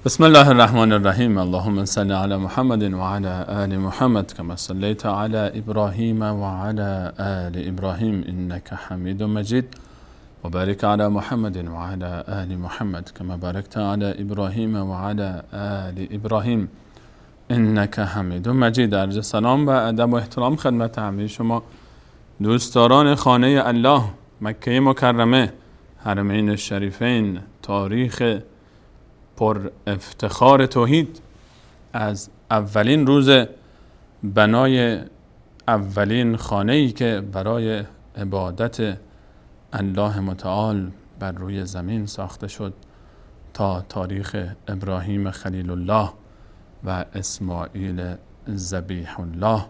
بسم الله الرحمن الرحیم. اللهم صل علی محمد و علی آل محمد كما صلیت علی ابراهیم و علی آل ابراهیم انک حمید مجید و بارک علی محمد و علی آل محمد كما بارکت علی ابراهیم و علی آل ابراهیم انک حمید مجید. عرض سلام و ادب و احترام خدمت همه شما دوستداران خانه الله، مکه مکرمه، حرمین شریفین، تاریخ پر افتخار توحید. از اولین روز بنای اولین خانه‌ای که برای عبادت الله متعال بر روی زمین ساخته شد تا تاریخ ابراهیم خلیل الله و اسماعیل ذبیح الله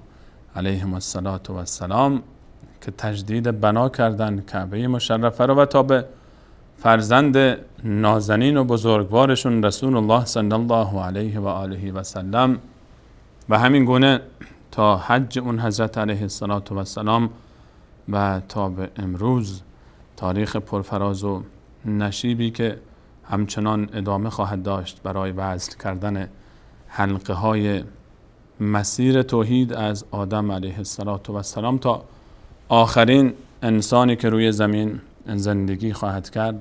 علیهم السلام که تجدید بنا کردن کعبه مشرفه رو و تا به فرزند نازنین و بزرگوارشون رسول الله صلی الله علیه و آله و سلم و همین گونه تا حج اون حضرت علیه السلام و تا به امروز تاریخ پرفراز و نشیبی که همچنان ادامه خواهد داشت برای وصل کردن حلقه های مسیر توحید از آدم علیه السلام تا آخرین انسانی که روی زمین زندگی خواهد کرد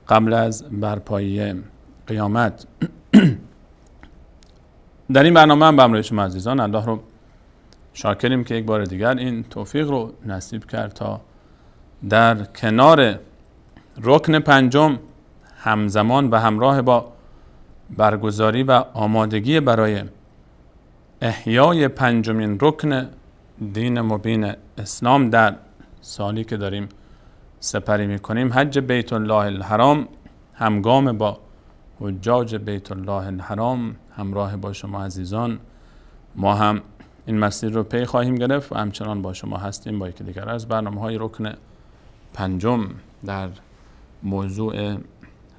قبل از برپایی قیامت. در این برنامه هم به همراه شما عزیزان الله رو شاکریم که یک بار دیگر این توفیق رو نصیب کرد تا در کنار رکن پنجم همزمان و همراه با برگزاری و آمادگی برای احیای پنجمین رکن دین مبین اسلام در سالی که داریم سپری میکنیم، حج بیت الله الحرام، همگام با حجاج بیت الله الحرام همراه با شما عزیزان ما هم این مسیر رو پی خواهیم گرفت و همچنان با شما هستیم با یکی دیگر از برنامه‌های رکن پنجم در موضوع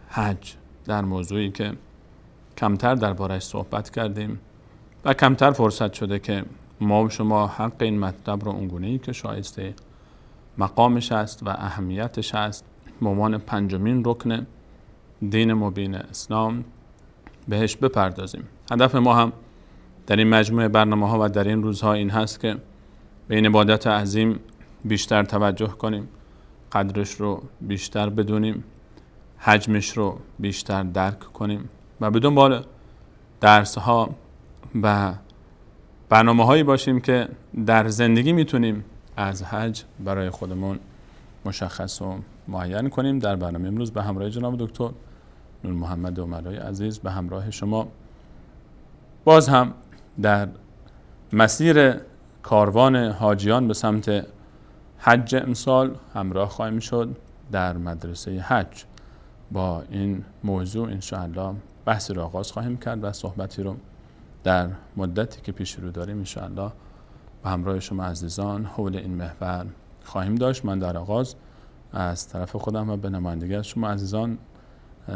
حج، در موضوعی که کمتر دربارش صحبت کردیم و کمتر فرصت شده که ما و شما حق این مطلب رو اونگونه‌ای که شایسته مقامش است و اهمیتش است به عنوان پنجمین رکن دین مبین اسلام بهش بپردازیم. هدف ما هم در این مجموعه برنامه ها و در این روزها این هست که به این عبادت عظیم بیشتر توجه کنیم، قدرش رو بیشتر بدونیم، حجمش رو بیشتر درک کنیم و به دنبال درس ها و برنامه هایی باشیم که در زندگی میتونیم از حج برای خودمون مشخص و معین کنیم. در برنامه امروز به همراه جناب دکتر نور محمد عمرای عزیز به همراه شما باز هم در مسیر کاروان حاجیان به سمت حج امسال همراه خواهیم شد. در مدرسه حج با این موضوع انشاءالله بحثی رو آغاز خواهیم کرد و صحبتی رو در مدتی که پیش رو داریم انشاءالله و همراه شما عزیزان حول این محور خواهیم داشت. من در آغاز از طرف خودم و به نمایندگی از شما عزیزان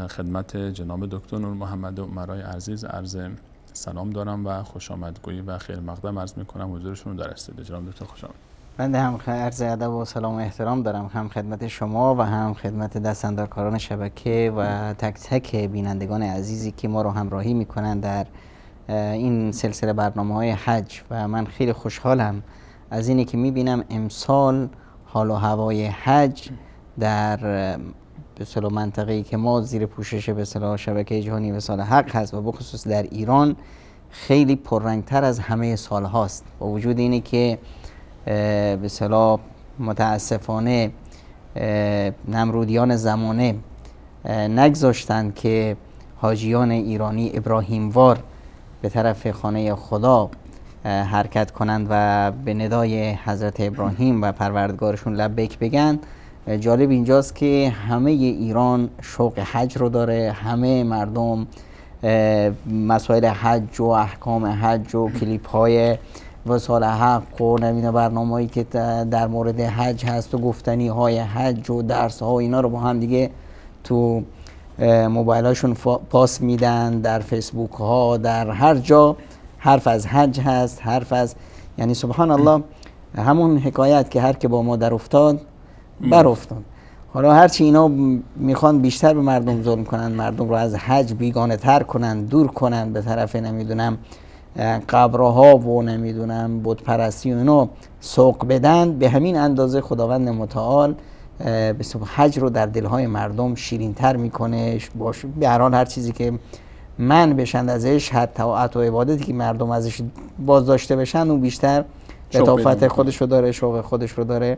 خدمت جناب دکتر نور محمد عمرای عزیز عرض سلام دارم و خوش آمدگویی و خیر مقدم عرض میکنم حضورشون در استودیو. جناب دکتر خوش آمد. بنده هم عرض ادب و سلام و احترام دارم هم خدمت شما و هم خدمت دستاندرکاران شبکه و تک تک بینندگان عزیزی که ما رو همراهی میکنن در این سلسله برنامه‌های حج و من خیلی خوشحالم از اینی که میبینم امسال حال و هوای حج در به اصطلاح منطقه‌ای که ما زیر پوشش به اصطلاح شبکه جهانی وصال حق هست و بخصوص در ایران خیلی پررنگتر از همه سال هاست. با وجود اینی که به اصطلاح متاسفانه نمرودیان زمانه نگذاشتند که حاجیان ایرانی ابراهیموار به طرف خانه خدا حرکت کنند و به ندای حضرت ابراهیم و پروردگارشون لبیک بگن. جالب اینجاست که همه ایران شوق حج رو داره، همه مردم مسائل حج و احکام حج و کلیپ های وصال حق و نمینه برنامه‌ای که در مورد حج هست و گفتنی های حج و درس ها اینا رو با هم دیگه تو موبایل هاشون پاس میدن، در فیسبوک ها، در هر جا حرف از حج هست، حرف از یعنی سبحان الله همون حکایت که هر که با ما در افتاد بر افتاد. حالا هرچی اینا میخوان بیشتر به مردم ظلم کنن، مردم رو از حج بیگانه تر کنن، دور کنن به طرف نمیدونم قبرها و نمیدونم بت پرستی و اینا سوق بدن، به همین اندازه خداوند متعال به حج رو در دلهای مردم شیرین تر میکنه. به هر حال هر چیزی که من بشن ازش، حتی طاعت و عبادتی که مردم ازش باز داشته بشن، اون بیشتر لطافت خودش رو داره، شوق خودش رو داره.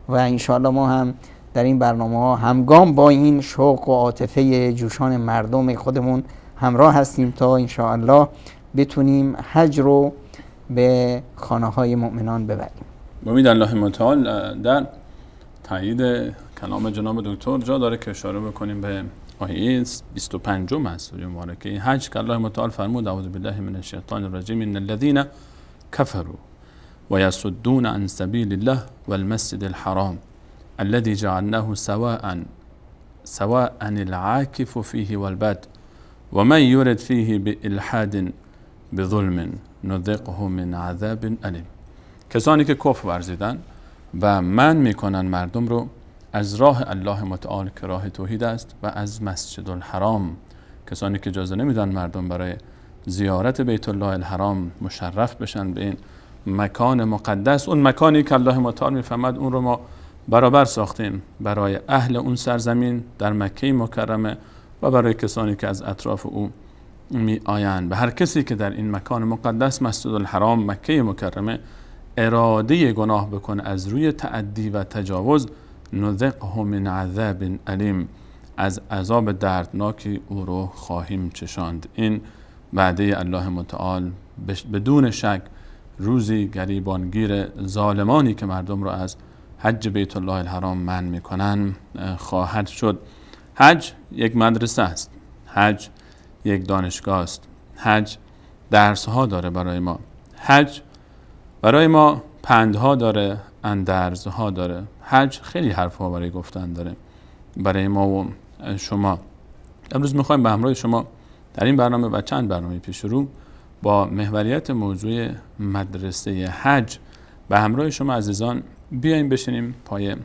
و انشاءالله ما هم در این برنامه ها همگام با این شوق و عاطفه جوشان مردم خودمون همراه هستیم تا انشاءالله بتونیم حج رو به خانه های مؤمنان ببریم. امید الله متعال در تایید کلام جناب دکتر جا داره که اشاره بکنیم به آیه 25 از سوره مبارکه حج که الله متعال فرمود اعوذ بالله من الشیطان الرجیم ان الذين كفروا ويصدون عن سبيل الله والمسجد الحرام الذي جعلناه سواء العاكف فيه والباد ومن يرد فيه بإلحاد بظلم نذقه من عذاب ألیم. کسانی که کفر ورزیدن و من میکنن مردم رو از راه الله متعال که راه توحید است و از مسجد الحرام، کسانی که اجازه نمیدن مردم برای زیارت بیت الله الحرام مشرف بشن به این مکان مقدس، اون مکانی که الله متعال میفهمد اون رو ما برابر ساختیم برای اهل اون سرزمین در مکه مکرمه و برای کسانی که از اطراف او می آیند. به هر کسی که در این مکان مقدس مسجد الحرام مکه مکرمه اراده گناه بکنه از روی تعدی و تجاوز، نذقه من عذاب علیم، از عذاب دردناکی او رو خواهیم چشاند. این وعده الله متعال بدون شک روزی گریبانگیر ظالمانی که مردم رو از حج بیت الله الحرام منع میکنن خواهد شد. حج یک مدرسه است، حج یک دانشگاه است، حج درس ها داره برای ما، حج برای ما پندها داره، اندرزها داره، حج خیلی حرفها برای گفتن داره برای ما و شما. امروز میخوایم به همراه شما در این برنامه و چند برنامه پیش رو با محوریت موضوع مدرسه حج به همراه شما عزیزان بیایم بشینیم پای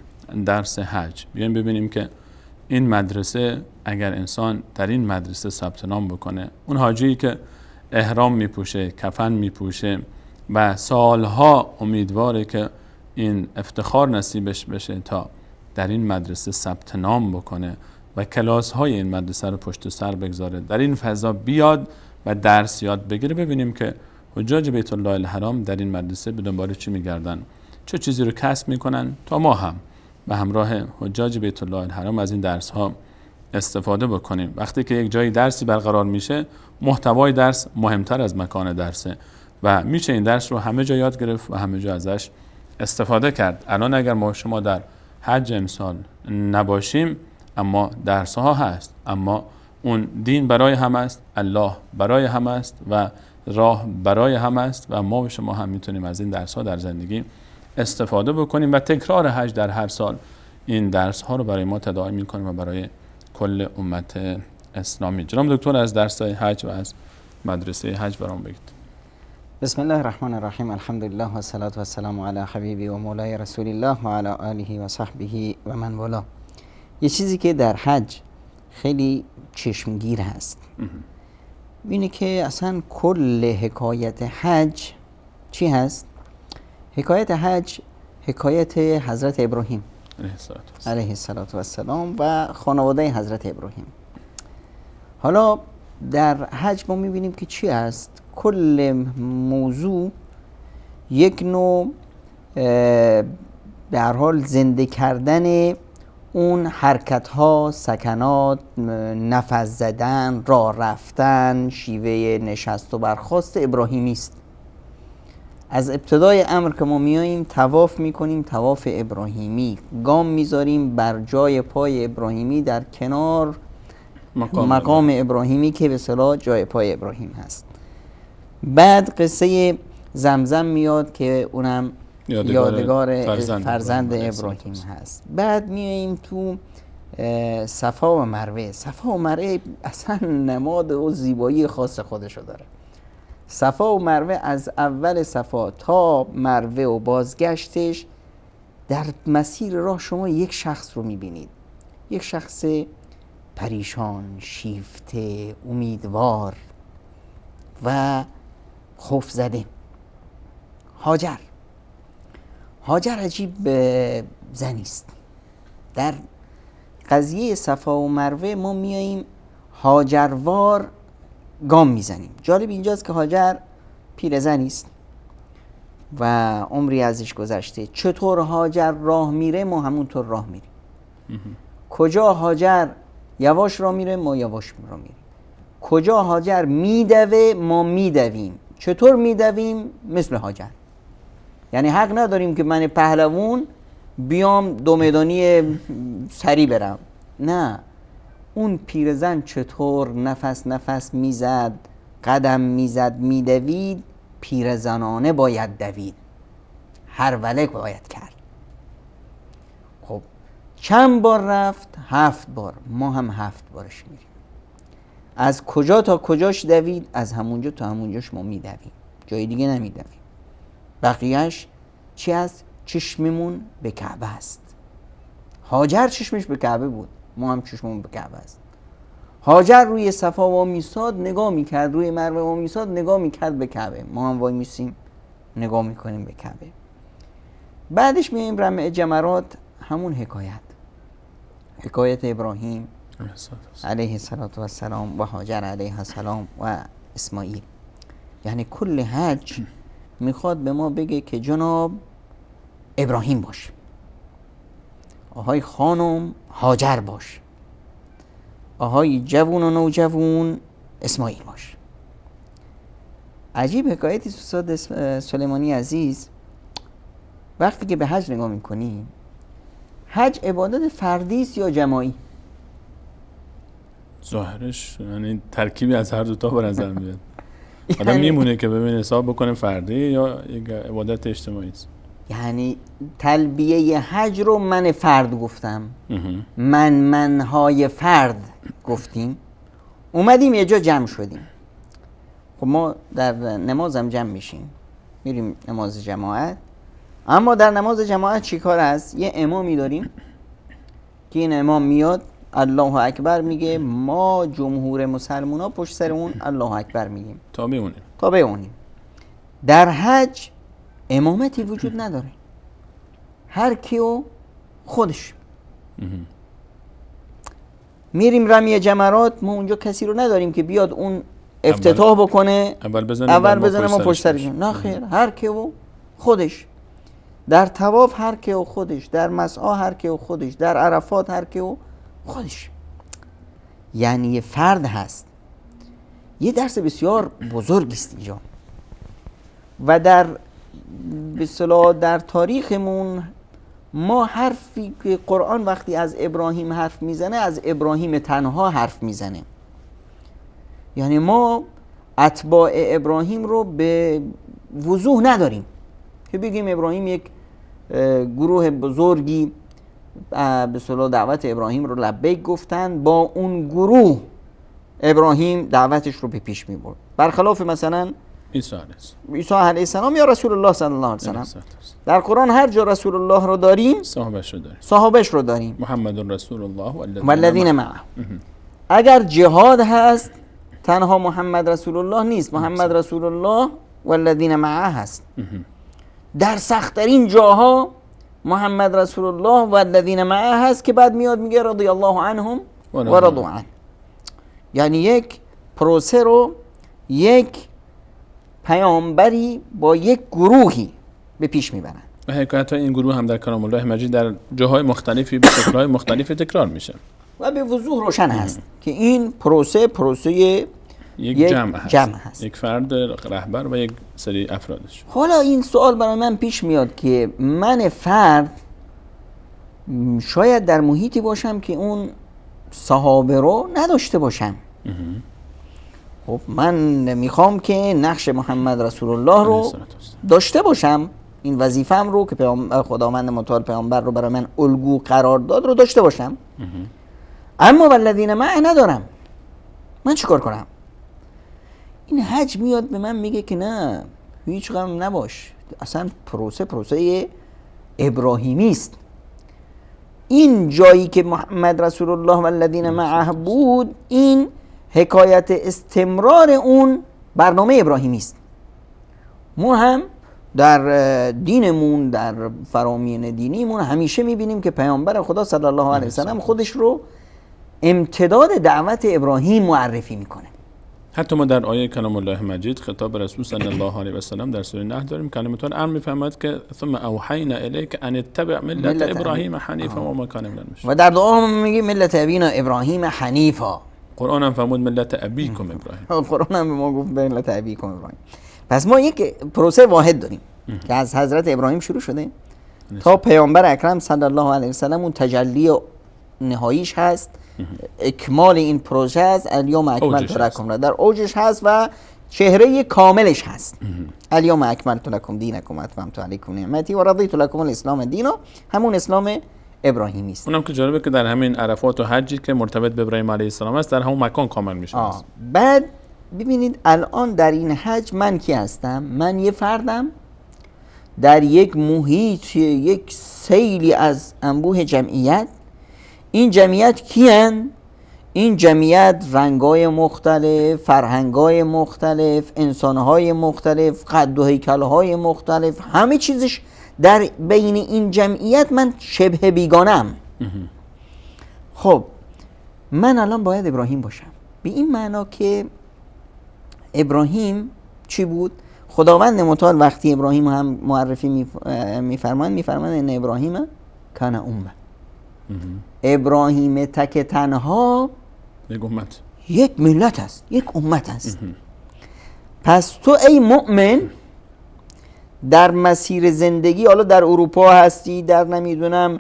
درس حج، بیایم ببینیم که این مدرسه اگر انسان در این مدرسه ثبت نام بکنه، اون حاجی که احرام میپوشه، کفن میپوشه و سالها امیدواره که این افتخار نصیبش بشه تا در این مدرسه ثبت نام بکنه و کلاس های این مدرسه رو پشت سر بگذاره، در این فضا بیاد و درس یاد بگیره، ببینیم که حجاج بیت الله الحرام در این مدرسه به دنبال چی میگردن، چه چیزی رو کسب میکنن تا ما هم به همراه حجاج بیت الله الحرام از این درس ها استفاده بکنیم. وقتی که یک جایی درسی برقرار میشه، محتوای درس مهمتر از مکان درسه و میشه این درس رو همه جا یاد گرفت و همه جا ازش استفاده کرد. الان اگر ما شما در حج امسال نباشیم، اما درس ها هست، اما اون دین برای هم است، الله برای هم است و راه برای هم است و ما و شما هم میتونیم از این درس ها در زندگی استفاده بکنیم و تکرار حج در هر سال این درس ها رو برای ما تداعی میکنیم و برای کل امت اسلامی. جناب دکتر از درس حج و از مدرسه حج برام بگید. بسم الله الرحمن الرحیم، الحمدلله و الصلاة و السلام علی حبیبی و مولای رسول الله و علی آله و صحبه و من والا. یه چیزی که در حج خیلی چشمگیر هست اینه که اصلا کل حکایت حج چی هست؟ حکایت حج حکایت حضرت ابراهیم علیه السلام و خانواده حضرت ابراهیم. حالا در حج ما میبینیم که چی هست؟ کل موضوع یک نوع به هر حال زنده کردن اون حرکت ها، سکنات، نفس زدن، راه رفتن، شیوه نشست و برخاست ابراهیمی است. از ابتدای امر که ما میاییم طواف میکنیم، طواف ابراهیمی، گام میذاریم بر جای پای ابراهیمی در کنار مقام ابراهیمی که به اصطلاح جای پای ابراهیم هست. بعد قصه زمزم میاد که اونم یادگار فرزند ابراهیم هست. بعد میاییم تو صفا و مروه. صفا و مروه اصلا نماد و زیبایی خاص خودشو داره. صفا و مروه از اول صفا تا مروه و بازگشتش در مسیر راه شما یک شخص رو میبینید. یک شخص پریشان، شیفته، امیدوار و خوف زده. هاجر عجیب زنی است. در قضیه صفا و مروه ما میاییم هاجروار گام میزنیم. جالب اینجاست که هاجر پیرزنی است و عمری ازش گذشته. چطور هاجر راه میره ما همونطور راه میریم. کجا هاجر یواش راه میره ما یواش راه میریم. کجا هاجر میدوه ما میدویم. چطور میدویم؟ مثل هاجر. یعنی حق نداریم که من پهلوون بیام دو میدانی سری برم. نه، اون پیرزن چطور نفس میزد، قدم میزد، میدوید، پیرزنانه باید دوید، هر وله باید کرد. خب چند بار رفت؟ 7 بار. ما هم 7 بارش میریم. از کجا تا کجاش دوید؟ از همونجا تا همونجاش ما میدویم، جای دیگه نمیدویم. بقیهش چی هست؟ چشممون به کعبه است. هاجر چشمش به کعبه بود، ما هم چشممون به کعبه است. هاجر روی صفا وای میساد نگاه میکرد، روی مروه وای میساد نگاه میکرد به کعبه. ما هم وای میسیم نگاه میکنیم به کعبه. بعدش میایم رمع جمرات، همون حکایت ابراهیم علیه السلام و هاجر علیه السلام و اسماعیل. یعنی کل حج میخواد به ما بگه که جناب ابراهیم باش، آهای خانم هاجر باش، آهای جوون و نوجوون اسماعیل باش. عجیب حکایتی استاد سلیمانی عزیز. وقتی که به حج نگاه میکنی، حج عبادت فردی است یا جماعی؟ ظاهرش یعنی ترکیبی از هر دوتا به نظر میاد. آدم میمونه که ببین حساب بکنه فردی یا یک عبادت اجتماعی است. یعنی تلبیه حج رو من فرد گفتم، منهای فرد گفتیم، اومدیم یه جا جمع شدیم. خب ما در نماز هم جمع میشیم، میریم نماز جماعت. اما در نماز جماعت چی کار هست؟ یه امامی داریم که این امام میاد الله اکبر میگه، ما جمهور مسلمان ها پشت سر اون الله اکبر میگیم، تابع اونیم. در حج امامتی وجود نداره، هر کیو خودش. میریم رمی جمرات، ما اونجا کسی رو نداریم که بیاد اون افتتاح بکنه، اول بزنه ما پشت سرش. نه خیر، هر کیو خودش. در طواف هر کیو خودش، در مسعی هر کیو خودش، در عرفات هر کیو خودش. یعنی یه فرد هست. یه درس بسیار بزرگی است اینجا. و در به اصطلاح در تاریخمون ما حرفی که قرآن وقتی از ابراهیم حرف میزنه، از ابراهیم تنها حرف میزنه. یعنی ما اتباع ابراهیم رو به وضوح نداریم که بگیم ابراهیم یک گروه بزرگی به اصطلاح دعوت ابراهیم رو لبیک گفتن، با اون گروه ابراهیم دعوتش رو به پیش میبرد. برخلاف مثلا عیسی علیه السلام یا رسول الله صلی الله علیه وسلم. در قرآن هر جا رسول الله رو داریم صحابش رو داریم. محمد رسول الله والذین معه. اگر جهاد هست تنها محمد رسول الله نیست، محمد رسول الله والذین معه هست. در سخت‌ترین جاها محمد رسول الله والذین معه هست که بعد میاد میگه رضی الله عنهم و رضوا عنه. یعنی یک پروسه رو یک پیامبری با یک گروهی به پیش میبرن. و حکایت این گروه هم در کلام الله مجید در جاهای مختلفی به شکل‌های مختلفی تکرار میشه و به وضوح روشن هست که این پروسه یک جمع هست. یک فرد رهبر و یک سری افرادش. حالا این سوال برای من پیش میاد که من فرد شاید در محیطی باشم که اون صحابه رو نداشته باشم. خب من میخوام که نقش محمد رسول الله رو داشته باشم، این وظیفه‌ام رو که خداوند متعال پیامبر رو برای من الگو قرار داد رو داشته باشم. اما والذین معه ندارم. من چیکار کنم؟ این حج میاد به من میگه که نه، هیچ غم نباش، اصلا پروسه ابراهیمی است. این جایی که محمد رسول الله و الذین معه بود، این حکایت استمرار اون برنامه ابراهیمی است. ما هم در دینمون، در فرامین دینیمون همیشه میبینیم که پیامبر خدا صلی الله علیه وسلم خودش رو امتداد دعوت ابراهیم معرفی میکنه. حتی ما در آیه کلام الله مجید خطاب رسول صلی الله علیه و سلم در سوره نحل داریم که کلمتون امر میفهمد که ثم اوحینا الیک ان اتبع ملت ابراهیم حنیفا و ما کان من المشرکین. و در دعا هم میگه ملت ابینا ابراهیم حنیفا. قرآن هم فرمود ملت ابیکم ابراهیم. قرآن هم به ما گفت ملت ابیکم ابراهیم. پس ما یک پروسه واحد داریم که از حضرت ابراهیم شروع شده تا پیامبر اکرم صلی الله علیه و سلم اون تجلی نهاییش هست، اکمال این پروژه است. الیوم اکملت لکم در اوجش هست و چهره کاملش هست. الیوم اکملت لکم دینکم و اتممت علیکم نعمتی و رضیت لکم الاسلام دینا، همون اسلام ابراهیمی است. اونم که جالبه که در همین عرفات و حجی که مرتبط به ابراهیم علیه السلام است در همون مکان کامل میشه. بعد ببینید الان در این حج من کی هستم؟ من یه فردم در یک محیط، یک سیلی از انبوه جمعیت. این جمعیت کیان؟ این جمعیت رنگای مختلف، فرهنگای مختلف، انسانهای مختلف، قد و هیکلهای مختلف، همه چیزش در بین این جمعیت من شبه بیگانم. خب من الان باید ابراهیم باشم، به این معنا که ابراهیم چی بود؟ خداوند متعال وقتی ابراهیم هم معرفی میفرماند ان ابراهیم کان امه. ابراهیم تک تنها یک ملت است، یک امت است. پس تو ای مؤمن در مسیر زندگی، حالا در اروپا هستی، در نمیدونم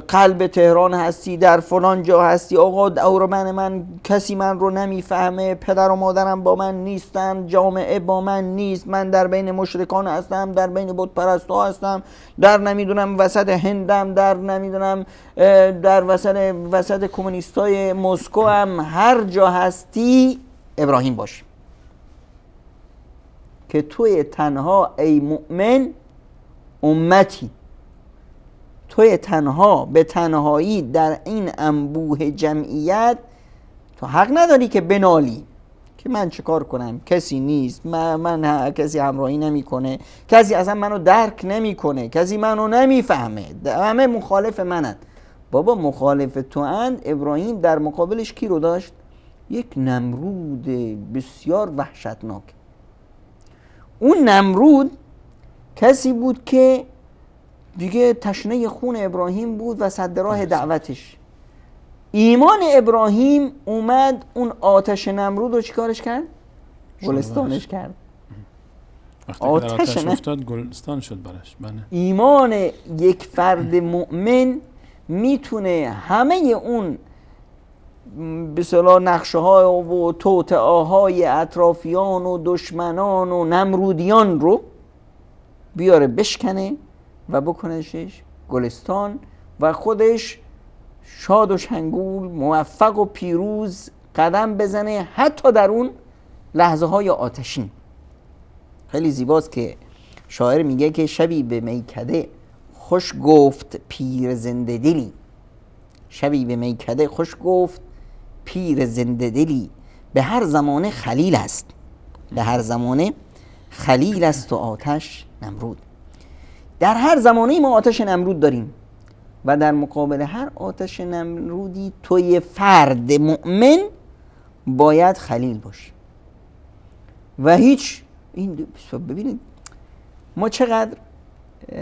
قلب تهران هستی، در فلان جا هستی، آقا دور من کسی من رو نمیفهمه، پدر و مادرم با من نیستن، جامعه با من نیست، من در بین مشرکان هستم، در بین بت پرستا هستم، در نمیدونم وسط هندم، در نمیدونم در وسط کمونیستای مسکو هم، هر جا هستی ابراهیم باش که توی تنها ای مؤمن امتی، توی تنها به تنهایی در این انبوه جمعیت تو حق نداری که بنالی که من چه کار کنم، کسی نیست، من کسی همراهی نمیکنه، کسی اصلا منو درک نمیکنه، کسی منو نمیفهمه، همه مخالف منن. بابا مخالف تو اند. ابراهیم در مقابلش کی رو داشت؟ یک نمرود بسیار وحشتناک. اون نمرود کسی بود که دیگه تشنه خون ابراهیم بود و سد راه دعوتش. ایمان ابراهیم اومد اون آتش نمرود رو چیکارش کرد؟ گلستانش کرد. آتش افتاد گلستان شد براش. ایمان یک فرد مؤمن میتونه همه اون به اصطلاح نقشه ها و توطئه‌های اطرافیان و دشمنان و نمرودیان رو بیاره بشکنه و بکنشش گلستان و خودش شاد و شنگول موفق و پیروز قدم بزنه حتی در اون لحظه های آتشین. خیلی زیباست که شاعر میگه که شبی به میکده خوش گفت پیر زنده دلی، شبی به میکده خوش گفت پیر زنده دلی، به هر زمانه خلیل است، به هر زمانه خلیل است و آتش نمرود. در هر زمانه ما آتش نمرود داریم و در مقابل هر آتش نمرودی توی فرد مؤمن باید خلیل باشی و هیچ. این ببینید ما چقدر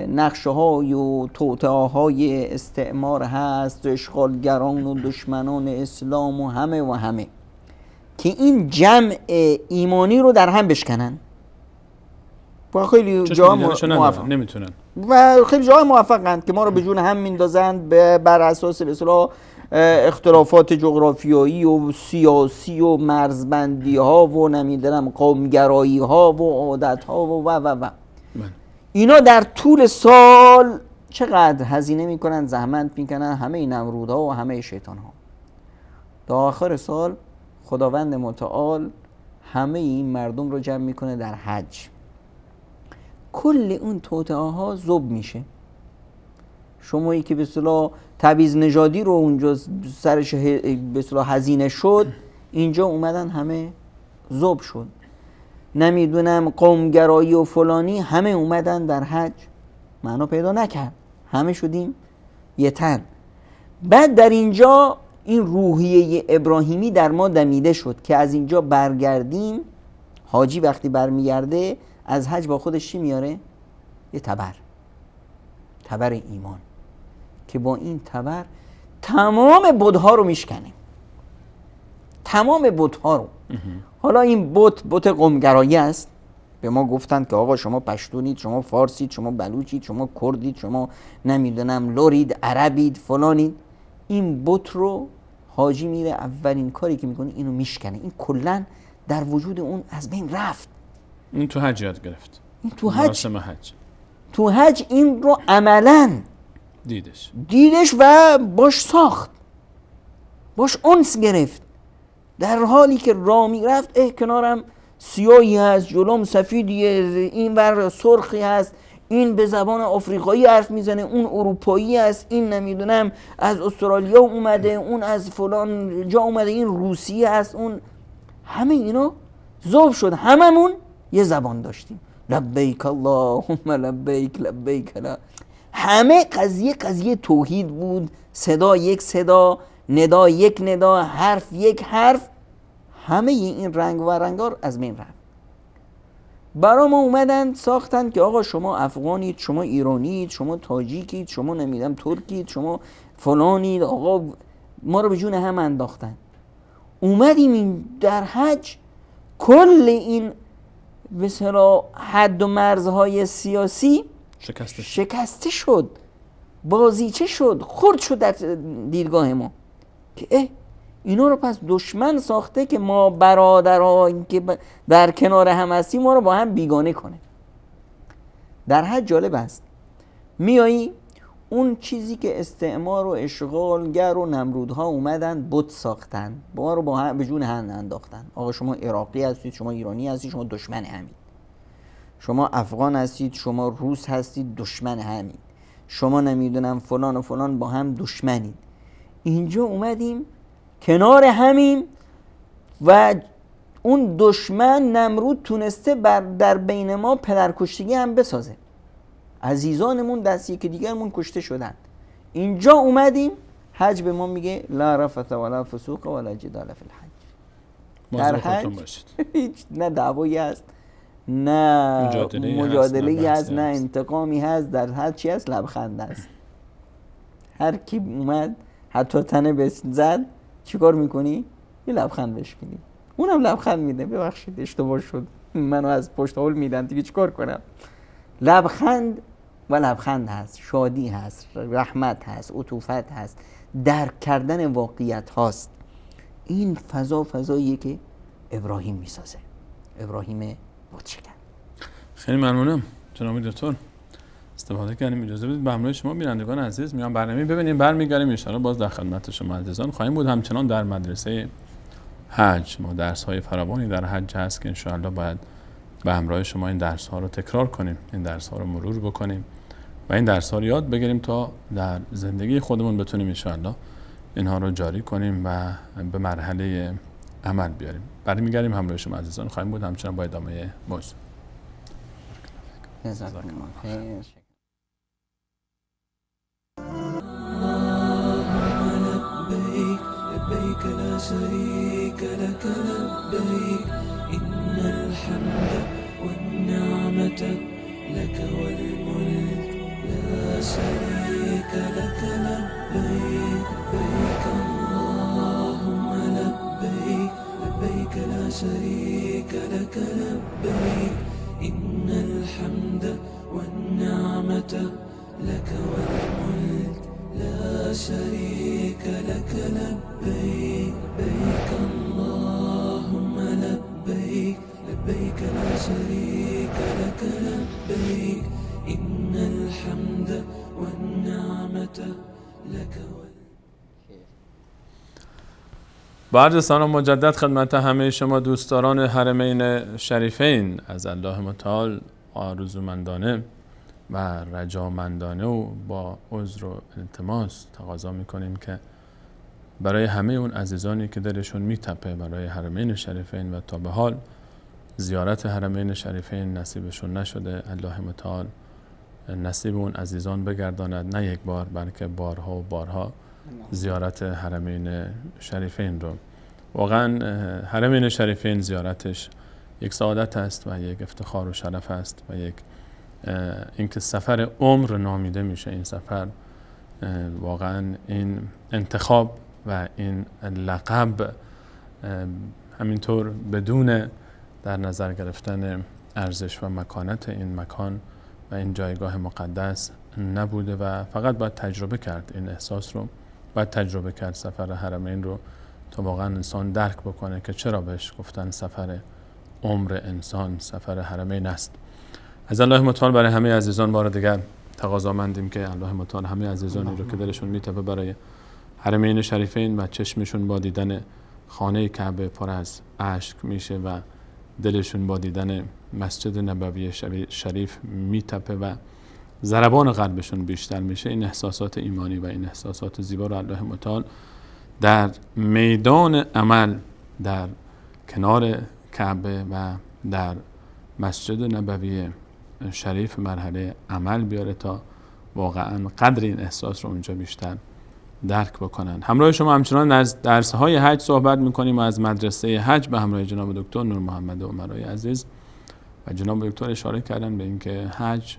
نقشه های و توطئه های استعمار هست، اشغالگران و دشمنان اسلام و همه که این جمع ایمانی رو در هم بشکنن و خیلی جا موفق نمیتونن و خیلی جا موفقن که ما رو به جون هم میندازند بر اساس به اصطلاح اختلافات جغرافیایی و سیاسی و مرزبندی ها و نمیدونم قومگرایی ها و عادت ها و اینا در طول سال چقدر هزینه میکنن، زحمت میکنن، همه این نمرودها و همه شیطان ها. تا آخر سال خداوند متعال همه این مردم رو جمع میکنه در حج. کل اون توطئه ها ذوب میشه، شمایی که به اصطلاح تبعیض نژادی رو اونجا سرش به اصطلاح هزینه شد، اینجا اومدن همه ذوب شد. نمیدونم قومگرایی و فلانی همه اومدن در حج، معنا پیدا نکرد، همه شدیم یه تن. بعد در اینجا این روحیه ابراهیمی در ما دمیده شد که از اینجا برگردیم. حاجی وقتی برمیگرده از حج با خودش چی میاره؟ یه تبر ایمان که با این تبر تمام بت‌ها رو میشکنه، تمام بت‌ها رو. حالا این بت قومگرایی است. به ما گفتند که آقا شما پشتونید، شما فارسید، شما بلوچید، شما کردید، شما نمیدونم لورید، عربید، فلانید. این بت رو حاجی میره اولین کاری که میکنه اینو میشکنه. این کلا در وجود اون از بین رفت. این تو حج یاد گرفت. این تو حج این رو عملاً دیدش و باش ساخت، باش انس گرفت. در حالی که راه میرفت کنارم سیاهی هست، جلوم سفیدیه، این ور سرخی هست، این به زبان آفریقایی حرف میزنه، اون اروپایی است، این نمیدونم از استرالیا اومده، اون از فلان جا اومده، این روسی است، اون همه اینا ذوب شد. هممون یه زبان داشتیم، لبیک اللهم لبیک لبیک لا. همه قضیه توحید بود، صدا یک صدا، ندا یک ندا، حرف یک حرف. همه این رنگ و رنگار از بین رفت. برا ما اومدن ساختن که آقا شما افغانید، شما ایرانید، شما تاجیکید، شما نمیدونم ترکید، شما فلانید. آقا ما رو به جون هم انداختن. اومدیم این در حج کل این به اصطلاح حد و مرزهای سیاسی شکسته شد، بازیچه شد، خرد شد در دیدگاه ما که اینا رو پس دشمن ساخته که ما برادرها که در کنار هم هستیم ما رو با هم بیگانه کنه. در حج جالب است، میایی اون چیزی که استعمار و اشغالگر و نمرودها اومدن بت ساختن، ما رو با هم به جون هم انداختن. آقا شما عراقی هستید، شما ایرانی هستید، شما دشمن همین. شما افغان هستید، شما روس هستید، دشمن همین. شما نمیدونم فلان و فلان، با هم دشمنید. اینجا اومدیم کنار همین و اون دشمن نمرود تونسته در بین ما پدرکشتگی هم بسازه. عزیزانمون دست یکی دیگرمون کشته شدن. اینجا اومدیم حج به ما میگه لا رفث ولا فسوق ولا جدال فی الحج. در حج هیچ نه دعوایی هست، نه مجادله‌ای هست، نه انتقامی هست. در حج چی هست؟ لبخند هست. هر کی اومد حتی تنه بس زد چیکار میکنی؟ یه لبخند بهش میدی، اونم لبخند میده. ببخشید اشتباه شد، منو از پشت هول میدن دیگه چیکار کنم؟ لبخند و لبخند هست، شادی هست، رحمت هست، عطوفت هست، درک کردن واقعیت هاست. این فضاییه که ابراهیم میسازه، ابراهیم بتشکن. خیلی ممنونم جناب دکتر، استفاده کردیم. اجازه بدید به همراه شما بینندگان عزیز میام برنامه ببینیم، برمیگردیم ان شاءالله باز در خدمت شما عزیزان خواهیم بود. همچنان در مدرسه حج ما درس های فراوانی در حج هست که ان شاءالله باید به همراه شما این درس ها رو تکرار کنیم، این درس ها رو مرور بکنیم و این درس ها رو یاد بگیریم تا در زندگی خودمون بتونیم ان شاءالله اینها رو جاری کنیم و به مرحله عمل بیاریم. برمیگردیم همراه شما عزیزان خواهیم بود همچنان با ادامه موضوع. لبيك لا شريك لك لبيك إن الحمد والنعمة لك والملك لا شريك لك لبيك لبيك اللهم لبيك لبيك لا شريك لك لبيك إن الحمد والنعمة لك والملك لا شريك لك لبيك لبيك اللهم لبيك لبيك لا شريك لك لبيك إن الحمد والنعمة لك بعد سلام مجدد خدمت همه شما دوستداران حرمین شریفین. از الله متعال آرزومندانه و رجامندانه و با عذر و التماس تقاضا میکنیم که برای همه اون عزیزانی که دلشون میتپه برای حرمین شریفین و تا به حال زیارت حرمین شریفین نصیبشون نشده، الله متعال نصیب اون عزیزان بگرداند، نه یک بار بلکه بارها و بارها زیارت حرمین شریفین رو. واقعا حرمین شریفین زیارتش یک سعادت است و یک افتخار و شرف است و یک اینکه سفر عمر نامیده میشه. این سفر واقعا این انتخاب و این لقب همینطور بدون در نظر گرفتن ارزش و مکانت این مکان و این جایگاه مقدس نبوده و فقط باید تجربه کرد. این احساس رو باید تجربه کرد، سفر حرمین رو، تا واقعا انسان درک بکنه که چرا بهش گفتن سفر عمر انسان سفر حرمین است. از الله متعال برای همه عزیزان بار دیگر تقاضا مندیم که الله متعال همه عزیزانی رو که دلشون میتپه برای حرمین شریفین و چشمشون با دیدن خانه کعبه پر از اشک میشه و دلشون با دیدن مسجد نبوی شریف میتپه و ضربان قلبشون بیشتر میشه، این احساسات ایمانی و این احساسات زیبا رو الله متعال در میدان عمل در کنار کعبه و در مسجد نبوی شریف مرحله عمل بیاره تا واقعا قدر این احساس رو اونجا بیشتر درک بکنن. همراه شما همچنان از درس‌های حج صحبت می‌کنیم و از مدرسه حج به همراه جناب دکتر نور محمد عمرایی عزیز و جناب دکتر اشاره کردن به اینکه حج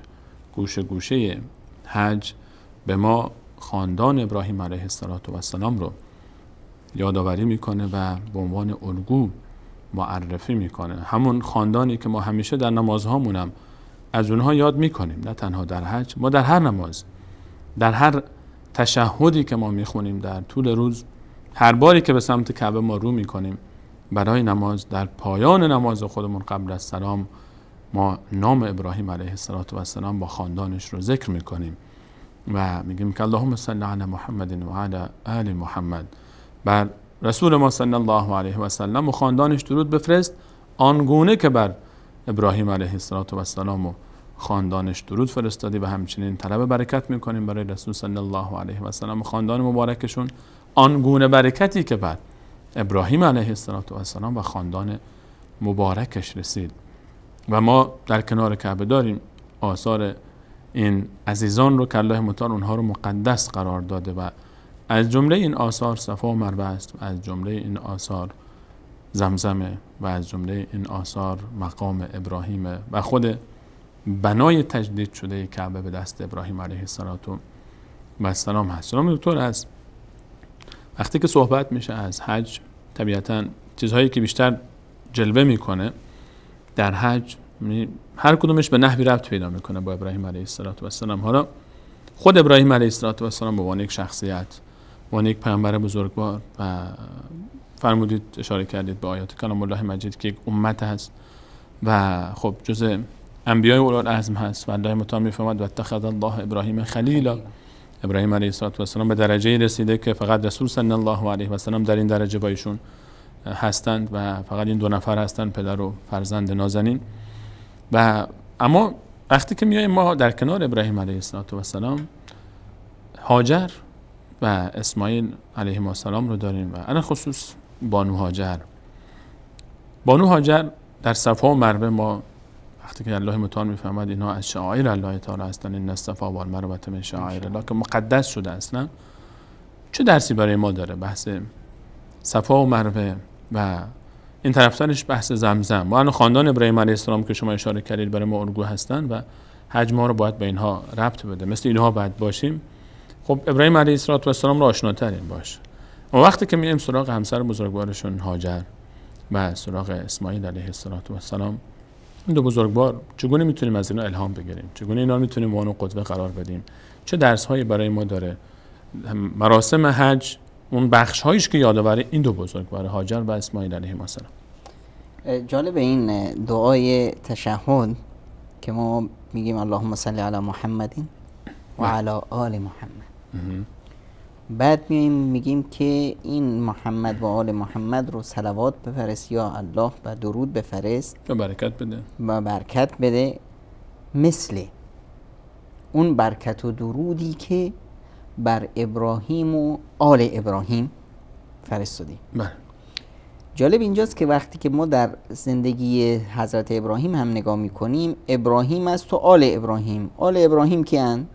گوشه گوشه حج به ما خاندان ابراهیم علیه السلام رو یادآوری میکنه و به عنوان الگو معرفی میکنه. همون خاندانی که ما همیشه در نمازهامون هم از اونها یاد میکنیم، نه تنها در حج، ما در هر نماز، در هر تشهدی که ما میخونیم در طول روز، هر باری که به سمت کعبه ما رو میکنیم برای نماز، در پایان نماز خودمون قبل از سلام ما نام ابراهیم علیه السلام با خاندانش رو ذکر میکنیم و میگیم که اللهم صل علی محمد و علی آل محمد، بر رسول ما صلی الله علیه و سلم و خاندانش درود بفرست آنگونه که بر ابراهیم علیه السلام و خاندانش درود فرستادی و همچنین طلب برکت میکنیم برای رسول صلی الله علیه و سلم و خاندان مبارکشون آنگونه برکتی که بر ابراهیم علیه السلام و خاندان مبارکش رسید. و ما در کنار کعبه داریم آثار این عزیزان رو که الله متعال اونها رو مقدس قرار داده و از جمله این آثار صفا و مروه است و از جمله این آثار زمزمه و از جمله این آثار مقام ابراهیمه و خود بنای تجدید شده کعبه به دست ابراهیم علیه السلام هست. جناب دکتر، از وقتی که صحبت میشه از حج، طبیعتا چیزهایی که بیشتر جلوه میکنه در حج هر کدومش به نحوی ربط پیدا میکنه با ابراهیم علیه السلام. حالا خود ابراهیم علیه السلام به عنوان یک شخصیت، به عنوان یک پیامبر بزرگوار و فرمودید اشاره کردید به آیات کلام الله مجید که یک امت هست و خب جزء انبیای اولوالعزم هست و الله متعال میفرماد و اتخذ الله ابراهیم خلیلا. ابراهیم علیه السلام به درجه رسیده که فقط رسول صلی الله علیه و سلم در این درجه با ایشون هستند و فقط این دو نفر هستند، پدر و فرزند نازنین. و اما وقتی که میایم ما در کنار ابراهیم علیه السلام هاجر و اسماعیل علیهم السلام رو داریم و علی خصوص بانو هاجر در صفا و مروه ما وقتی که الله متعال میفهمد اینها از شعائر الله تعالی هستند، این الصفا و المروه من شعائر الله که مقدس شده اصلا، چه درسی برای ما داره بحث صفا و مروه و این طرفترش بحث زمزم و خاندان ابراهیم علیه السلام که شما اشاره کردید برای ما الگو هستند و حج ما رو باید به اینها ربط بده، مثل اینها باید باشیم. خب ابراهیم علیه السلام رو آشناتریم باش. اما وقتی که میایم سراغ همسر بزرگوارشون هاجر و سراغ اسماعیل علیه السلام، این دو بزرگوار چگونه میتونیم از اینا الهام بگیریم؟ چگونه اینا رو میتونیم وانو قدوه قرار بدیم؟ چه درس هایی برای ما داره مراسم حج، اون بخش هایش که یادآور این دو بزرگوار هاجر و اسماعیل علیهم السلام؟ جالب این دعای تشهد که ما میگیم اللهم صل علی محمد و علی آل محمد، بعد میگیم که این محمد و آل محمد رو صلوات بفرست یا الله و درود بفرست و برکت بده مثل اون برکت و درودی که بر ابراهیم و آل ابراهیم فرستادی. بله. جالب اینجاست که وقتی که ما در زندگی حضرت ابراهیم هم نگاه میکنیم، ابراهیم است و آل ابراهیم. آل ابراهیم کیان؟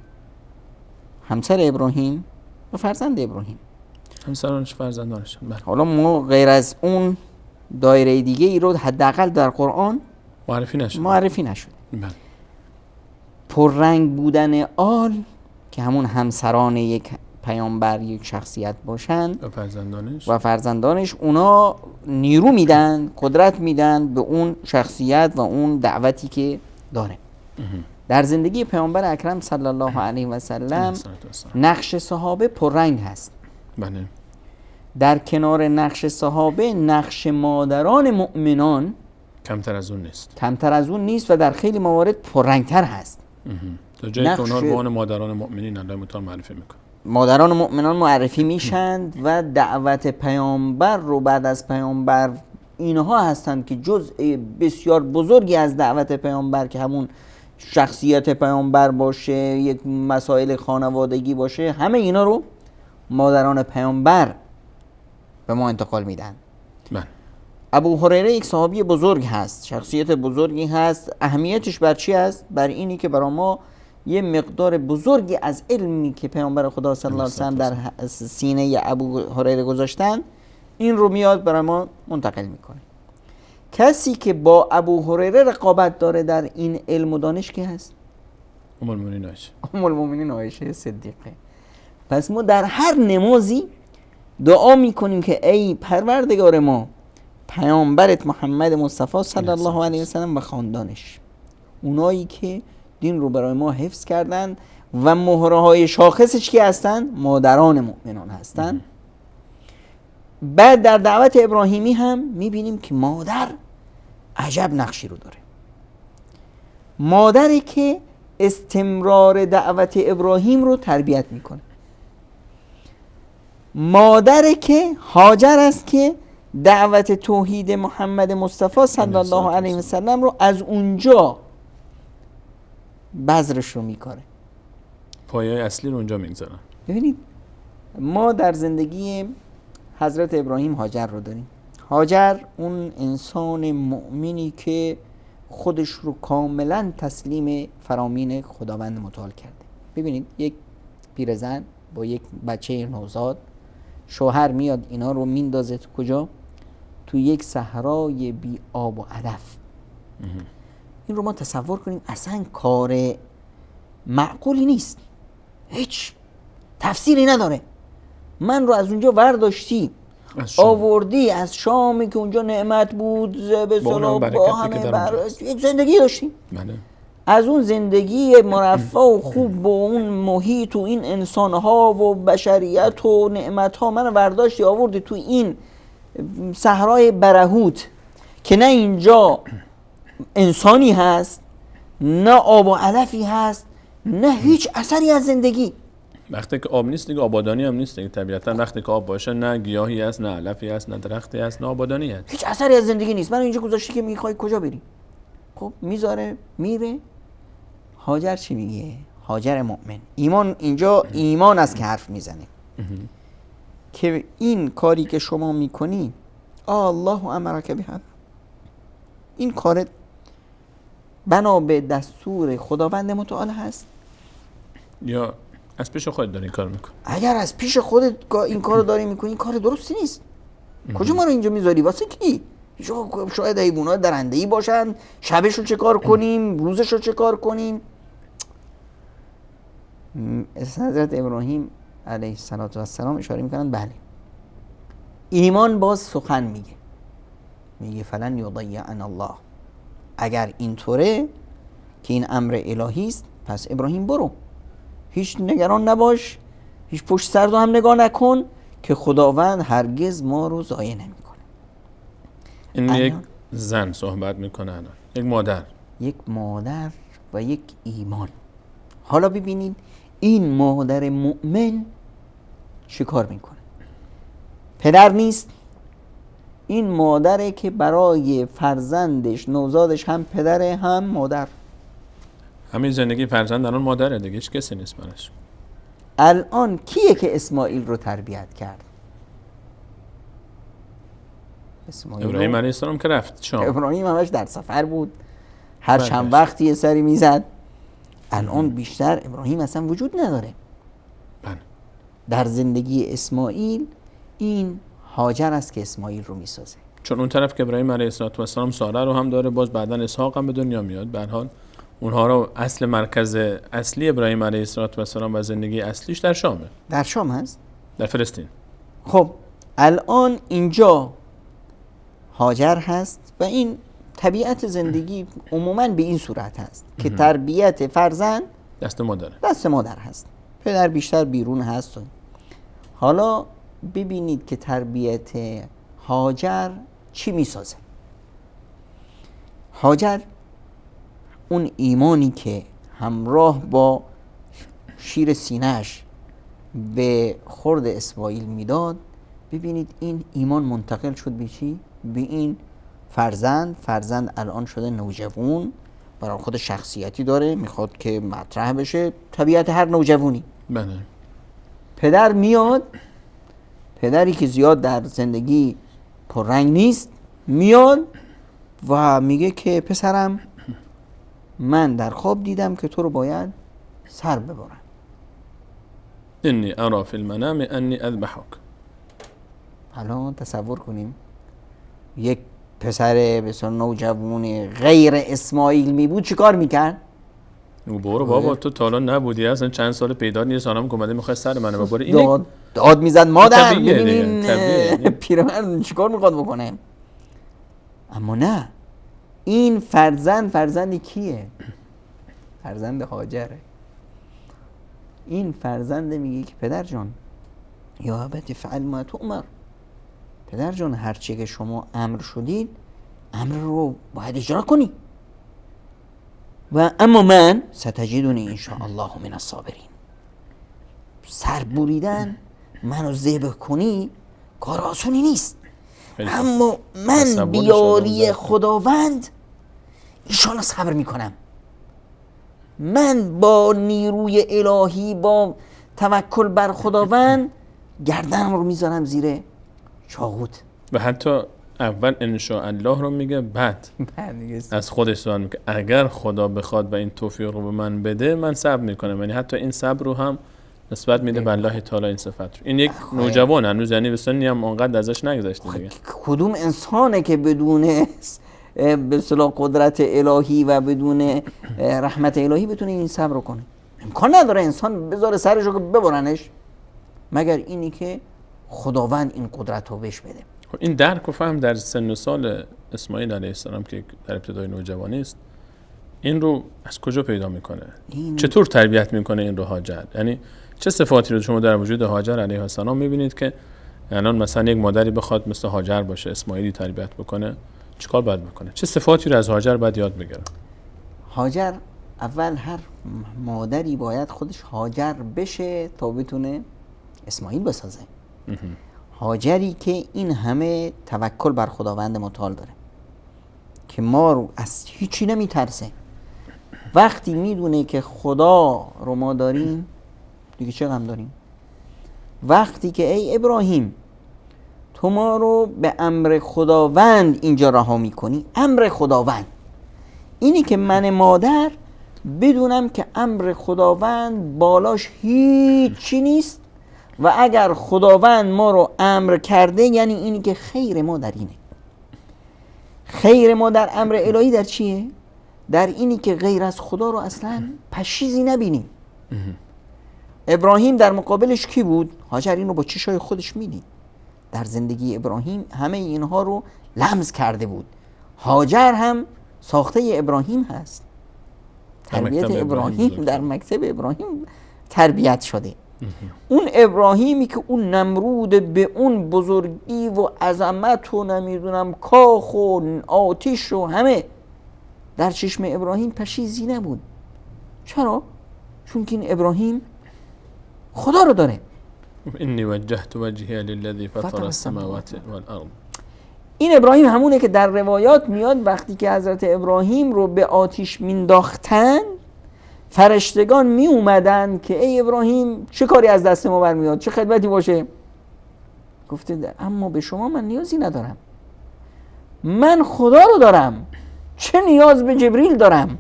همسر ابراهیم و فرزند ابراهیم. همسرانش، فرزندانش. بله. حالا ما غیر از اون دایره دیگه ای رو حداقل در قرآن معرفی نشد. بله. پررنگ بودن آل که همون همسران یک پیامبر، یک شخصیت باشند و فرزندانش اونا نیرو میدن، قدرت میدن به اون شخصیت و اون دعوتی که داره. در زندگی پیامبر اکرم صلی الله علیه و سلم نقش صحابه پررنگ هست. بله. در کنار نقش صحابه، نقش مادران مؤمنان کمتر از اون نیست و در خیلی موارد پررنگتر هست. تا جایی که اونها رو به عنوان مادران مؤمنین الله متعال معرفی میکنه. مادران مؤمنان معرفی میشند و دعوت پیامبر رو بعد از پیامبر اینها هستند که جزء بسیار بزرگی از دعوت پیامبر که همون شخصیت پیامبر باشه، یک مسائل خانوادگی باشه، همه اینا رو مادران پیامبر به ما انتقال میدن. بله. ابو هریره یک صحابی بزرگ هست، شخصیت بزرگی هست. اهمیتش بر چی است؟ بر اینی که برای ما یه مقدار بزرگی از علمی که پیامبر خدا صلی الله علیه و سلم در سینه ابو هریره گذاشتن، این رو میاد برای ما منتقل میکنه. کسی که با ابو هریره رقابت داره در این علم و دانش که هست؟ ام المؤمنین عایشه. ام المؤمنین عایشه صدیقه. پس ما در هر نمازی دعا میکنیم که ای پروردگار ما، پیامبرت محمد مصطفی صلی الله علیه و سلم و خاندانش، اونایی که دین رو برای ما حفظ کردن و مهرهای شاخصش کی هستن؟ مادران مؤمنان هستن. بعد در دعوت ابراهیمی هم میبینیم که مادر عجب نقشی رو داره. مادری که استمرار دعوت ابراهیم رو تربیت میکنه. مادری که هاجر است که دعوت توحید محمد مصطفی صلی الله علیه و سلم رو از اونجا بذرش رو میکاره، پایه اصلی رو اونجا میگذارن. ببینید ما در زندگی حضرت ابراهیم هاجر رو داریم. هاجر اون انسان مؤمنی که خودش رو کاملا تسلیم فرامین خداوند متعال کرده. ببینید یک پیرزن با یک بچه نوزاد، شوهر میاد اینا رو میندازه تو کجا؟ تو یک صحرای بی آب و علف. این رو ما تصور کنیم اصلا کار معقولی نیست، هیچ تفسیری نداره. من رو از اونجا ورداشتی آوردی از شامی که اونجا نعمت بود، به صلاح با همه یک زندگی داشتیم. بله. از اون زندگی مرفه و خوب با اون محیط و این انسانها و بشریت و نعمتها من ورداشتی آوردی تو این صحرای برهوت که نه اینجا انسانی هست، نه آب و علفی هست، نه هیچ اثری از زندگی. وقتی که آب نیست دیگه آبادانی هم نیست دیگه. طبیعتا وقتی که آب باشه نه گیاهی هست، نه علفی هست، نه درختی هست، نه آبادانی هست. هیچ اثری از زندگی نیست. من اینجا گذاشتی که میخوای کجا بری؟ خب میذاره میره. هاجر چی میگه؟ هاجر مؤمن. ایمان اینجا ایمان است که حرف میزنه که این کاری که شما میکنی الله امرک بهذا، این کارت بنا به دستور خداوند متعال هست یا از پیش خودت داری این کار میکنی؟ اگر از پیش خودت این کارو داری میکنی کار درستی نیست. کجا ما رو اینجا میذاری؟ واسه کی؟ شاید حیوانات درنده‌ای باشن، شبشو چه کار کنیم، روزشو چه کار کنیم؟ حضرت ابراهیم علیه السلام اشاره میکنن بله ایمان باز سخن میگه فلن یضیعن الله، اگر اینطوره که این امر الهی است پس ابراهیم برو، هیچ نگران نباش، هیچ پشت سر رو هم نگاه نکن که خداوند هرگز ما رو ضایع نمیکنه. این یک زن صحبت میکنه الان، یک مادر و یک ایمان. حالا ببینید این مادر مؤمن چه کار میکنه؟ پدر نیست، این مادره که برای فرزندش نوزادش هم پدره هم مادر. همین زندگی فرزند الان مادره دیگه، هیچ کسی نیست برش. الان کیه که اسماعیل رو تربیت کرد؟ ابراهیم علیه السلام که رفت شام. ابراهیم همش در سفر بود، هر بله. چند وقتی یه سری میزد. الان بیشتر ابراهیم اصلا وجود نداره. بله. در زندگی اسماعیل این هاجر است که اسماعیل رو میسازه. چون اون طرف که ابراهیم علیه السلام ساره رو هم داره، باز بعدن اسحاق هم به دنیا میاد. به هر حال اونها رو اصل مرکز اصلی ابراهیم علیه السلام و زندگی اصلیش در شامه. در شام هست؟ در فلسطین. خب الان اینجا هاجر هست و این طبیعت زندگی عموما به این صورت هست که تربیت فرزند دست مادره. دست مادر هست، پدر بیشتر بیرون هست. حالا ببینید که تربیت هاجر چی میسازه. هاجر اون ایمانی که همراه با شیر سینه‌اش به خورد اسماعیل میداد، ببینید این ایمان منتقل شد به چی؟ به این فرزند الان شده نوجوان، برای خود شخصیتی داره، میخواد که مطرح بشه، طبیعت هر نوجوانی. بله. پدر میاد، پدری که زیاد در زندگی پررنگ نیست، میاد و میگه که پسرم من در خواب دیدم که تو رو باید سر ببرم. انی ارا فی المنام انی اذبحک. حالا تصور کنیم یک پسر بسیار نوجوان غیر اسماعیل می بود چیکار میکرد؟ برو بابا تو تا الان نبودی، اصلا چند سال پیدا نیست، آنم اومده میخواد سر منو ببره. این داد میزد مادر. طبیعیه ببینین پیرمرد چیکار میخواد بکنه؟ اما نه، این فرزند کیه؟ فرزند هاجره. این فرزند میگه که پدر جان یا ابت فعل ما تؤمر، پدر جان هرچی که شما امر شدید امر رو باید اجرا کنی و اما من ستجدونی ان شاء الله من الصابرین. سر بریدن منو ذبح کنی کار آسونی نیست، اما من بیاری خداوند انشاءالله صبر میکنم. من با نیروی الهی، با توکل بر خداوند گردنم رو میذارم زیر چاقوت. و حتی اول انشاءالله رو میگه، بعد از خودش سوال میگه اگر خدا بخواد و این توفیق رو به من بده من صبر میکنم. یعنی حتی این صبر رو هم نسبت میده به الله تعالی این صفت رو. این یک نوجوان هنوز، یعنی به سنی هم اونقدر ازش نگذشته دیگه. کدوم انسانه که بدون به اصطلاح قدرت الهی و بدون رحمت الهی بتونه این صبر رو کنه؟ امکان نداره انسان بذاره سرشو که ببرنش، مگر اینی که خداوند این قدرت رو بهش بده. این درک و فهم در سن و سال اسماعیل علیه السلام که در ابتدای نوجوانی است، این رو از کجا پیدا میکنه؟ چطور تربیت میکنه این رو هاجر؟ یعنی چه صفاتی رو شما در وجود هاجر علیه السلام میبینید که الان مثلا یک مادری بخواد مثل هاجر باشه، اسماعیلی تربیت بکنه، چیکار باید بکنه؟ چه صفاتی رو از هاجر باید یاد بگیره؟ هاجر اول هر مادری باید خودش هاجر بشه تا بتونه اسماعیل بسازه. هاجری که این همه توکل بر خداوند متعال داره که ما رو از هیچی نمیترسه، وقتی میدونه که خدا رو ما داریم دیگه چه غم داریم. وقتی که ای ابراهیم تو ما رو به امر خداوند اینجا رها میکنی، امر خداوند اینی که من مادر بدونم که امر خداوند بالاش هیچی نیست و اگر خداوند ما رو امر کرده یعنی اینی که خیر ما در اینه. خیر ما در امر الهی در چیه؟ در اینی که غیر از خدا رو اصلا پشیزی نبینیم. ابراهیم در مقابلش کی بود؟ هاجر این رو با چشای خودش میدید. در زندگی ابراهیم همه اینها رو لمس کرده بود. هاجر هم ساخته ابراهیم هست. تربیت ابراهیم در مکتب ابراهیم تربیت شده. اون ابراهیمی که اون نمرود به اون بزرگی و عظمت و نمیدونم کاخ و آتش و همه در چشم ابراهیم پشیزی نبود. چرا؟ چون که این ابراهیم خدا رو داره. انی وجهت وجهی للذی فطر السماوات والارض. این ابراهیم همونه که در روایات میاد وقتی که حضرت ابراهیم رو به آتش مینداختن فرشتگان می اومدن که ای ابراهیم چه کاری از دست ما برمیاد، چه خدمتی باشه؟ گفته اما به شما من نیازی ندارم، من خدا رو دارم، چه نیاز به جبریل دارم؟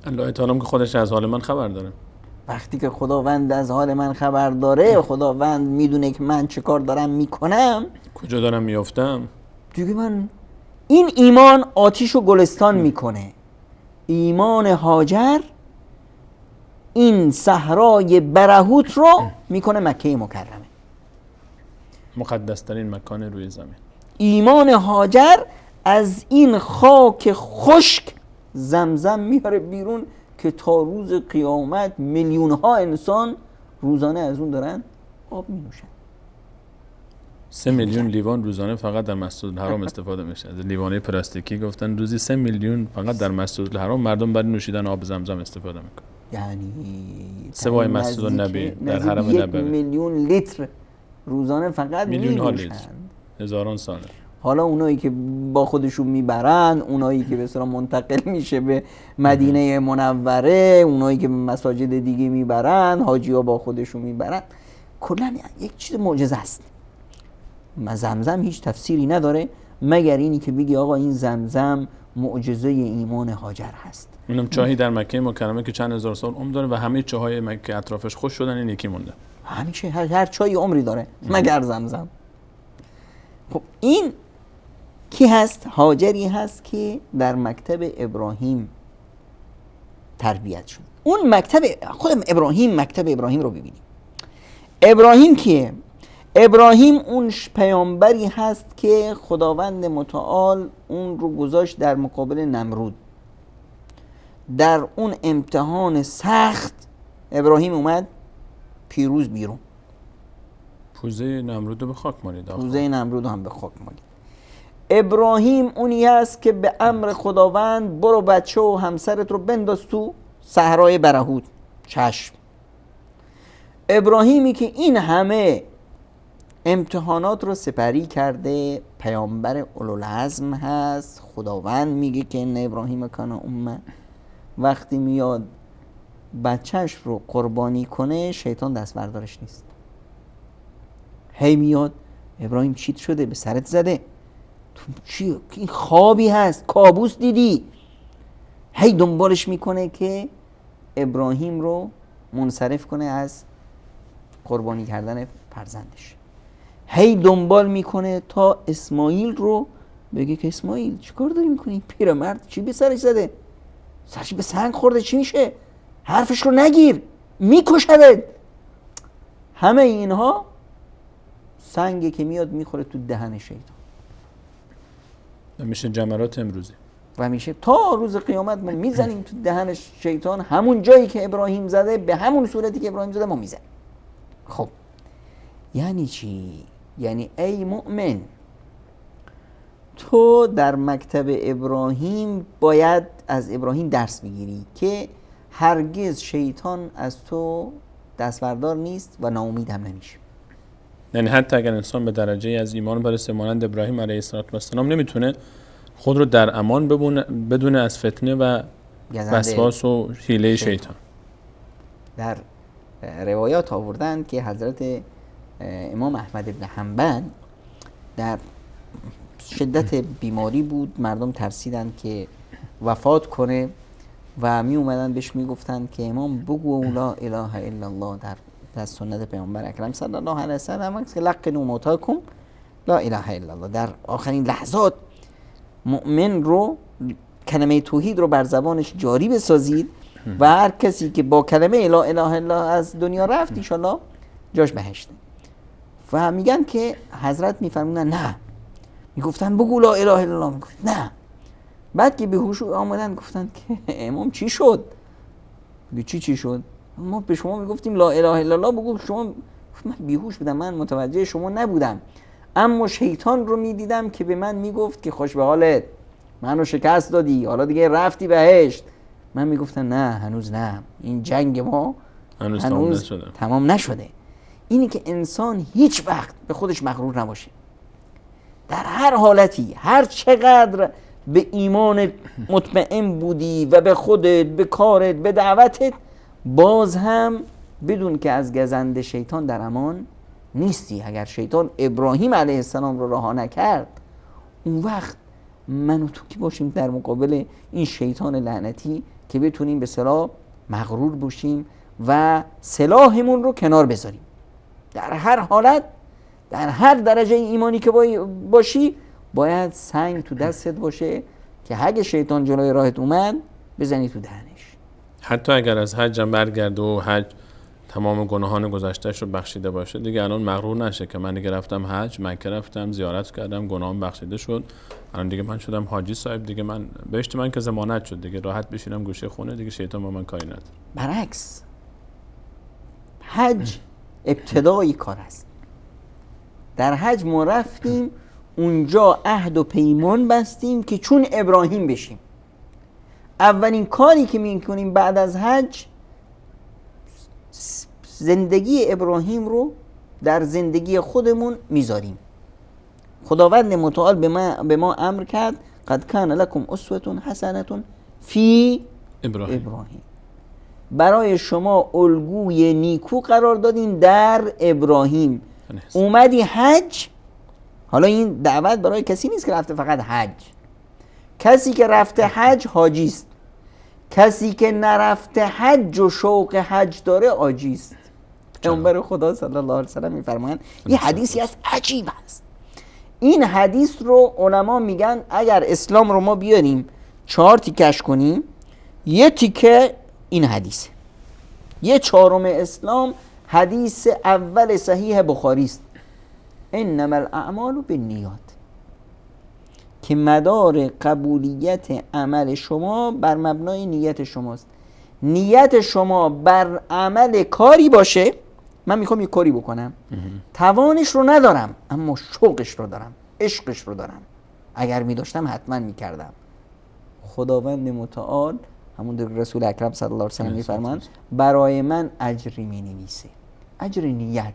الله تعالی که خودش از حال من خبر داره. وقتی که خداوند از حال من خبر داره، خداوند میدونه که من چه کار دارم میکنم، کجا دارم میافتم، دیگه من این ایمان آتیش و گلستان میکنه. ایمان هاجر این صحرای برهوت رو میکنه مکه مکرمه، مقدس ترین مکان روی زمین. ایمان هاجر از این خاک خشک زمزم میاره بیرون که تا روز قیامت میلیون ها انسان روزانه از اون دارن آب می نوشن. 3 میلیون لیوان روزانه فقط در مسجد الحرام استفاده میشه. از لیوانه پلاستیکی گفتن روزی 3 میلیون فقط در مسجد الحرام مردم برای نوشیدن آب زمزم استفاده میکنن. یعنی سوای مسجد النبی در حرم نبوی 1 میلیون لیتر روزانه فقط میلیون ها می‌نوشن. لیتر، هزاران ساله. حالا اونایی که با خودشون میبرن، اونایی که به اصطلاح منتقل میشه به مدینه منوره، اونایی که به مساجد دیگه میبرن، حاجی‌ها با خودشون میبرن، کلا یک چیز معجزه است. زمزم هیچ تفسیری نداره مگر اینی که بگی آقا این زمزم معجزه ایمان هاجر هست. اینم چاهی در مکه مکرمه که چند هزار سال عمر داره و همه چاهای مکه اطرافش خوش شدن، این یکی مونده. همیشه هر چای عمری داره مگر زمزم. خب این کی هست؟ هاجری هست که در مکتب ابراهیم تربیت شد. اون مکتب خود ابراهیم، مکتب ابراهیم رو ببینیم. ابراهیم کیه؟ ابراهیم اون پیامبری هست که خداوند متعال اون رو گذاشت در مقابل نمرود. در اون امتحان سخت ابراهیم اومد پیروز بیرون. پوزه نمرود رو به خاک مالید. پوزه نمرود هم به خاک مالید. ابراهیم اونی هست که به امر خداوند برو بچه و همسرت رو بنداز تو صحرای برهوت. چشم. ابراهیمی که این همه امتحانات رو سپری کرده، پیامبر اولوالعزم هست. خداوند میگه که ان ابراهیم کان امه. وقتی میاد بچهش رو قربانی کنه شیطان دست بردارش نیست. هی میاد ابراهیم چیت شده، به سرت زده، تو چی؟ این خوابی هست، کابوس دیدی. هی دنبالش میکنه که ابراهیم رو منصرف کنه از قربانی کردن فرزندش. هی دنبال میکنه تا اسماعیل رو بگه که اسماعیل چیکار داری میکنی؟ پیرمرد چی به سرش زده؟ سرش به سنگ خورده، چی میشه؟ حرفش رو نگیر، میکشدت. همه اینها سنگی که میاد میخوره تو دهن شیطان و میشه جمرات امروزی و میشه تا روز قیامت ما میزنیم تو دهن شیطان، همون جایی که ابراهیم زده، به همون صورتی که ابراهیم زده ما میزنیم. خب یعنی چی؟ یعنی ای مؤمن، تو در مکتب ابراهیم باید از ابراهیم درس بگیری که هرگز شیطان از تو دستبردار نیست و ناامید هم نمیشه. یعنی حتی اگر انسان به درجه از ایمان برسه مانند ابراهیم علیه السلام نمیتونه خود رو در امان بدونه از فتنه و وسواس و حیله شیطان. در روایات آوردند که حضرت امام احمد بن حنبل در شدت بیماری بود، مردم ترسیدن که وفات کنه و می اومدن بهش می گفتن که امام بگو لا اله الا الله در سنت پیامبر اکرم صلی الله علیه و سلم که لقنوا موتاکم لا اله الا الله. در آخرین لحظات مؤمن رو کلمه توحید رو بر زبانش جاری بسازید و هر کسی که با کلمه لا اله الا الله از دنیا رفت ان شاء الله جاش بهشته. و میگن که حضرت میفرمونن نه، میگفتن بگو لا اله الا الله، میگفت نه. بعد که به هوش آمدن گفتن که امام چی شد؟ چی شد؟ ما به شما میگفتیم لا اله الا الله بگو، شما من بیهوش بودم، من متوجه شما نبودم، اما شیطان رو میدیدم که به من میگفت که خوش به حالت، من رو شکست دادی، حالا دیگه رفتی بهشت. من میگفتم نه هنوز نه، این جنگ ما هنوز تمام نشده. اینی که انسان هیچ وقت به خودش مغرور نباشه، در هر حالتی، هر چقدر به ایمان مطمئن بودی و به خودت، به کارت، به دعوتت، باز هم بدون که از گزند شیطان در امان نیستی. اگر شیطان ابراهیم علیه السلام رو رها نکرد، اون وقت من و تو کی باشیم در مقابل این شیطان لعنتی که بتونیم به صلاح مغرور باشیم و سلاحمون رو کنار بذاریم؟ در هر حالت، در هر درجه ایمانی که باشی، باید سنگ تو دستت باشه که اگه شیطان جلوی راهت اومد بزنی تو دهنش. حتی اگر از حج هم برگرده و حج تمام گناهان گذشتهش رو بخشیده باشه، دیگه الان مغرور نشه که من دیگه رفتم حج، مکه رفتم، زیارت کردم، گناهام بخشیده شد، الان دیگه من شدم حاجی صاحب، دیگه من بهشت من که ضمانت شد، دیگه راحت بشینم گوشه خونه، دیگه شیطان با من کاری نداره. برعکس، حج ابتدایی کار است. در حج ما رفتیم اونجا عهد و پیمان بستیم که چون ابراهیم بشیم. اولین کاری که میکنیم بعد از حج، زندگی ابراهیم رو در زندگی خودمون میذاریم. خداوند متعال به ما امر کرد قد کان لکم اسوة حسنة فی ابراهیم. برای شما الگوی نیکو قرار دادیم در ابراهیم. اومدی حج، حالا این دعوت برای کسی نیست که رفته فقط حج. کسی که رفته حج حاجی است. کسی که نرفته حج و شوق حج داره عاجی است. پیامبر خدا صلی الله علیه و سلم میفرمایند، این حدیثی است عجیب است. این حدیث رو علما میگن اگر اسلام رو ما بیاریم 4 تیکش کنیم، یه تیکه این حدیثه، 1/4 اسلام حدیث اول صحیح بخاری است، انما الاعمال بالنیات، که مدار قبولیت عمل شما بر مبنای نیت شماست. نیت شما بر عمل کاری باشه، من میخوام یه کاری بکنم، توانش رو ندارم اما شوقش رو دارم، عشقش رو دارم، اگر میداشتم حتما میکردم. خداوند متعال همون در رسول اکرم صلی الله علیه و سلم میفرمایند برای من اجری مینویسه. اجر نیت،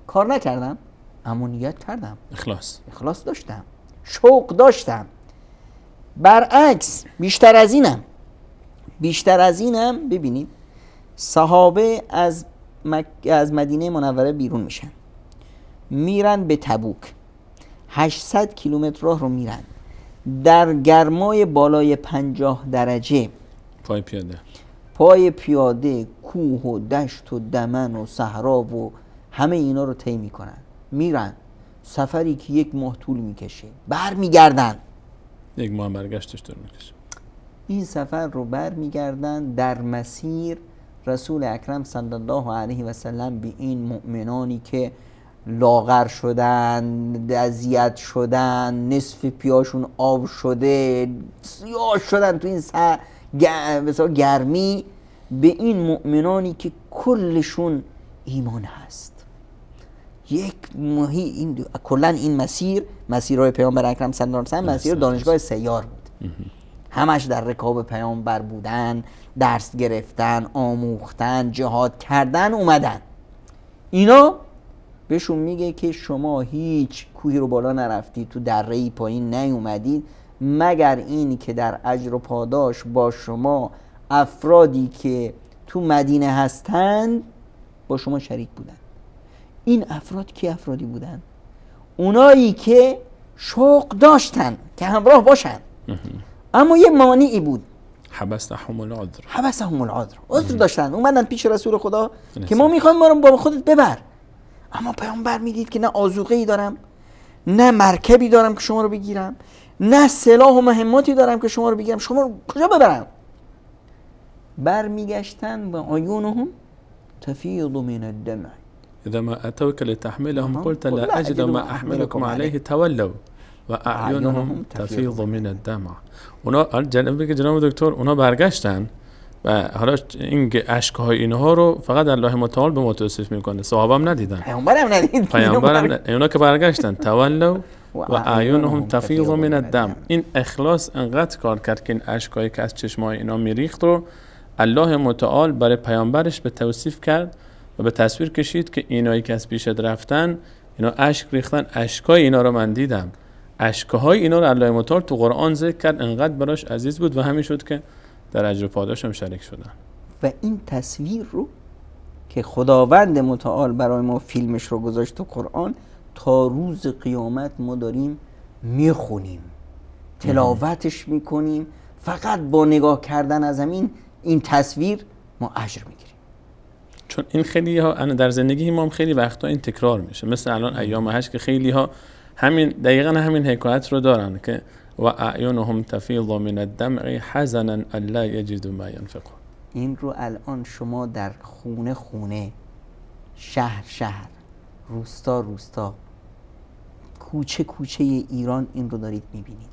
کار نکردم اما نیت کردم، اخلاص داشتم، شوق داشتم. برعکس بیشتر از اینم ببینید، صحابه از مدینه منوره بیرون میرن به تبوک، 800 کیلومتر راه رو میرن در گرمای بالای 50 درجه، پای پیاده کوه و دشت و دمن و صحرا و همه اینا رو طی میکنن، میرن سفری که 1 ماه طول میکشه، برمیگردن 1 ماه برگشتش طول میکشه. این سفر رو برمیگردن، در مسیر رسول اکرم صلی الله علیه و سلم به این مؤمنانی که لاغر شدن، اذیت شدن، نصف پیاشون آب شده، سیاه شدن تو این گرمی، به این مؤمنانی که کلشون ایمان هست، کلا این مسیرهای پیامبر اکرم صلی الله علیه و سلم مسیر دانشگاه سیار بود، همش در رکاب پیامبر بودن، درس گرفتن، آموختن، جهاد کردن، اومدن. اینا بهشون میگه که شما هیچ کوهی رو بالا نرفتید، تو دره‌ای پایین نیومدید، مگر این که در اجر و پاداش با شما افرادی که تو مدینه هستند با شما شریک بودن. این افراد کی افرادی بودن؟ اونایی که شوق داشتن که همراه باشن، اما یه مانعی بود، حبسهم العذر، عذر داشتن، اومدن پیش رسول خدا که ما میخوایم ما رو با خودت ببر، اما پیامبر میدید که نه آذوقه‌ای دارم، نه مرکبی دارم که شما رو بگیرم، نه سلاح و مهماتی دارم که شما رو بگیرم، شما رو کجا ببرم؟ برمیگشتن و عیونهم تفیض من الدمع اذا ما اتوك لتحملهم قلت لا اجد ما احملكم عليه تولوا و اعینهم تفیض من الدمع. اونا جناب دکتر اونا برگشتن و حالا این اشک‌های اینها رو فقط الله متعال به ما توصیف میکنه، صحابه هم ندیدن، پیامبرم اونا که برگشتن تولوا و اعینهم تفیض من الدم. این اخلاص انقدر کار کرد که این اشکایی که از چشمای اینا میریخت رو الله متعال برای پیامبرش به توصیف کرد و به تصویر کشید که اینایی که از پیشت رفتن اینا اشک ریختن، اشکای اینا رو من دیدم. اشکهای اینا رو الله متعال تو قرآن ذکر کرد، انقدر براش عزیز بود و همین شد که در اجر و پاداش هم شریک شدن. و این تصویر رو که خداوند متعال برای ما فیلمش رو گذاشت تو قرآن، تا روز قیامت ما داریم میخونیم، تلاوتش میکنیم. فقط با نگاه کردن از این تصویر ما اجر میگیریم. چون این خیلی ها در زندگی ما هم خیلی وقتا این تکرار میشه، مثل الان ایام حج که خیلی ها دقیقا همین حکایت رو دارن که و اعینهم تفیض من الدمع حزنا الا یجدوا ما ينفقون. این رو الان شما در خونه خونه، شهر شهر، روستا روستا، کوچه کوچه ایران این رو دارید میبینید.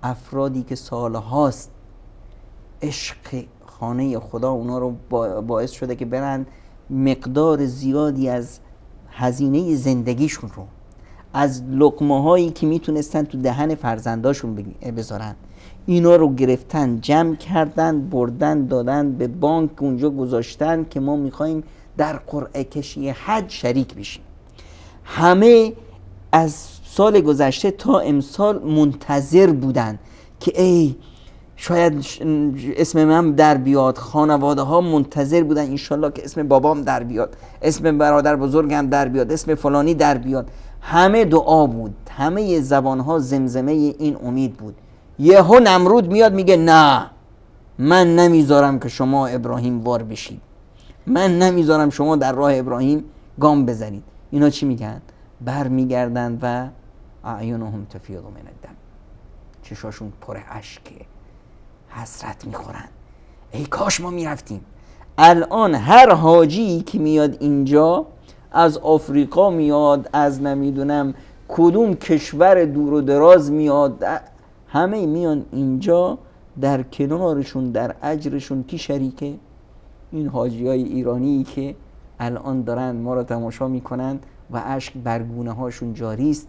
افرادی که سالهاست عشق خانه خدا اونا رو باعث شده که برن مقدار زیادی از هزینه زندگیشون رو، از لقمه هایی که میتونستن تو دهن فرزنداشون بذارن، اینا رو گرفتن، جمع کردن، بردن دادن به بانک، اونجا گذاشتن که ما میخوایم در قرعه کشی حج شریک بشیم. همه از سال گذشته تا امسال منتظر بودن که ای شاید اسم من در بیاد، خانواده ها منتظر بودن انشالله که اسم بابام در بیاد، اسم برادر بزرگم در بیاد، اسم فلانی در بیاد. همه دعا بود، همه زبان ها زمزمه این امید بود. یهو نمرود میاد میگه نه، من نمیذارم که شما ابراهیم وار بشید، من نمیذارم شما در راه ابراهیم گام بزنید. اینا چی میگن؟ بر میگردن و اعینهم تفیض من الدم، چشاشون پر اشکه، حسرت میخورن، ای کاش ما میرفتیم. الان هر حاجی که میاد اینجا، از آفریقا میاد، از نمیدونم کدوم کشور دور و دراز میاد، همه میان اینجا، در کنارشون در اجرشون کی شریکه؟ این حاجی های ایرانی که الان دارن ما را تماشا میکنن و اشک بر گونه هاشون جاری است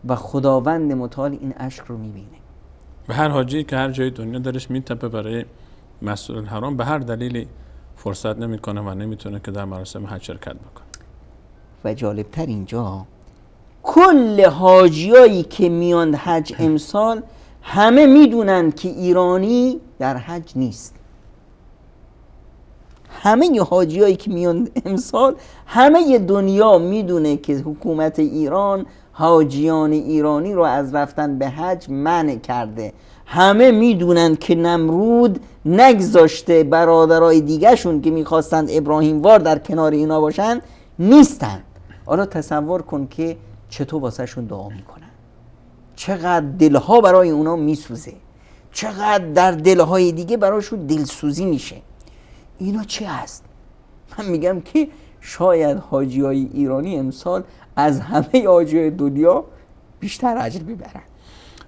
و خداوند متعال این اشک رو میبینه. و هر حاجی که هر جای دنیا درش میتپه برای مسجد الحرام، به هر دلیلی فرصت نمیکنه و نمیتونه که در مراسم حج شرکت بکنه. و جالبتر اینجا کل حاجیایی که میان حج امسال همه میدونن که ایرانی در حج نیست. همه حاجیایی که میان امسال، همه دنیا میدونه که حکومت ایران حاجیان ایرانی رو از رفتن به حج منع کرده. همه میدونن که نمرود نگذاشته برادرای دیگه شون که میخواستند ابراهیم وار در کنار اینا باشن نیستن. حالا تصور کن که چطور واسه شون دعا میکنن، چقدر دلها برای اونا میسوزه، چقدر در دلهای دیگه براشون دلسوزی میشه. اینا چی هست؟ من میگم که شاید حاجی های ایرانی امسال از همه حاجی های دنیا بیشتر اجر ببرن.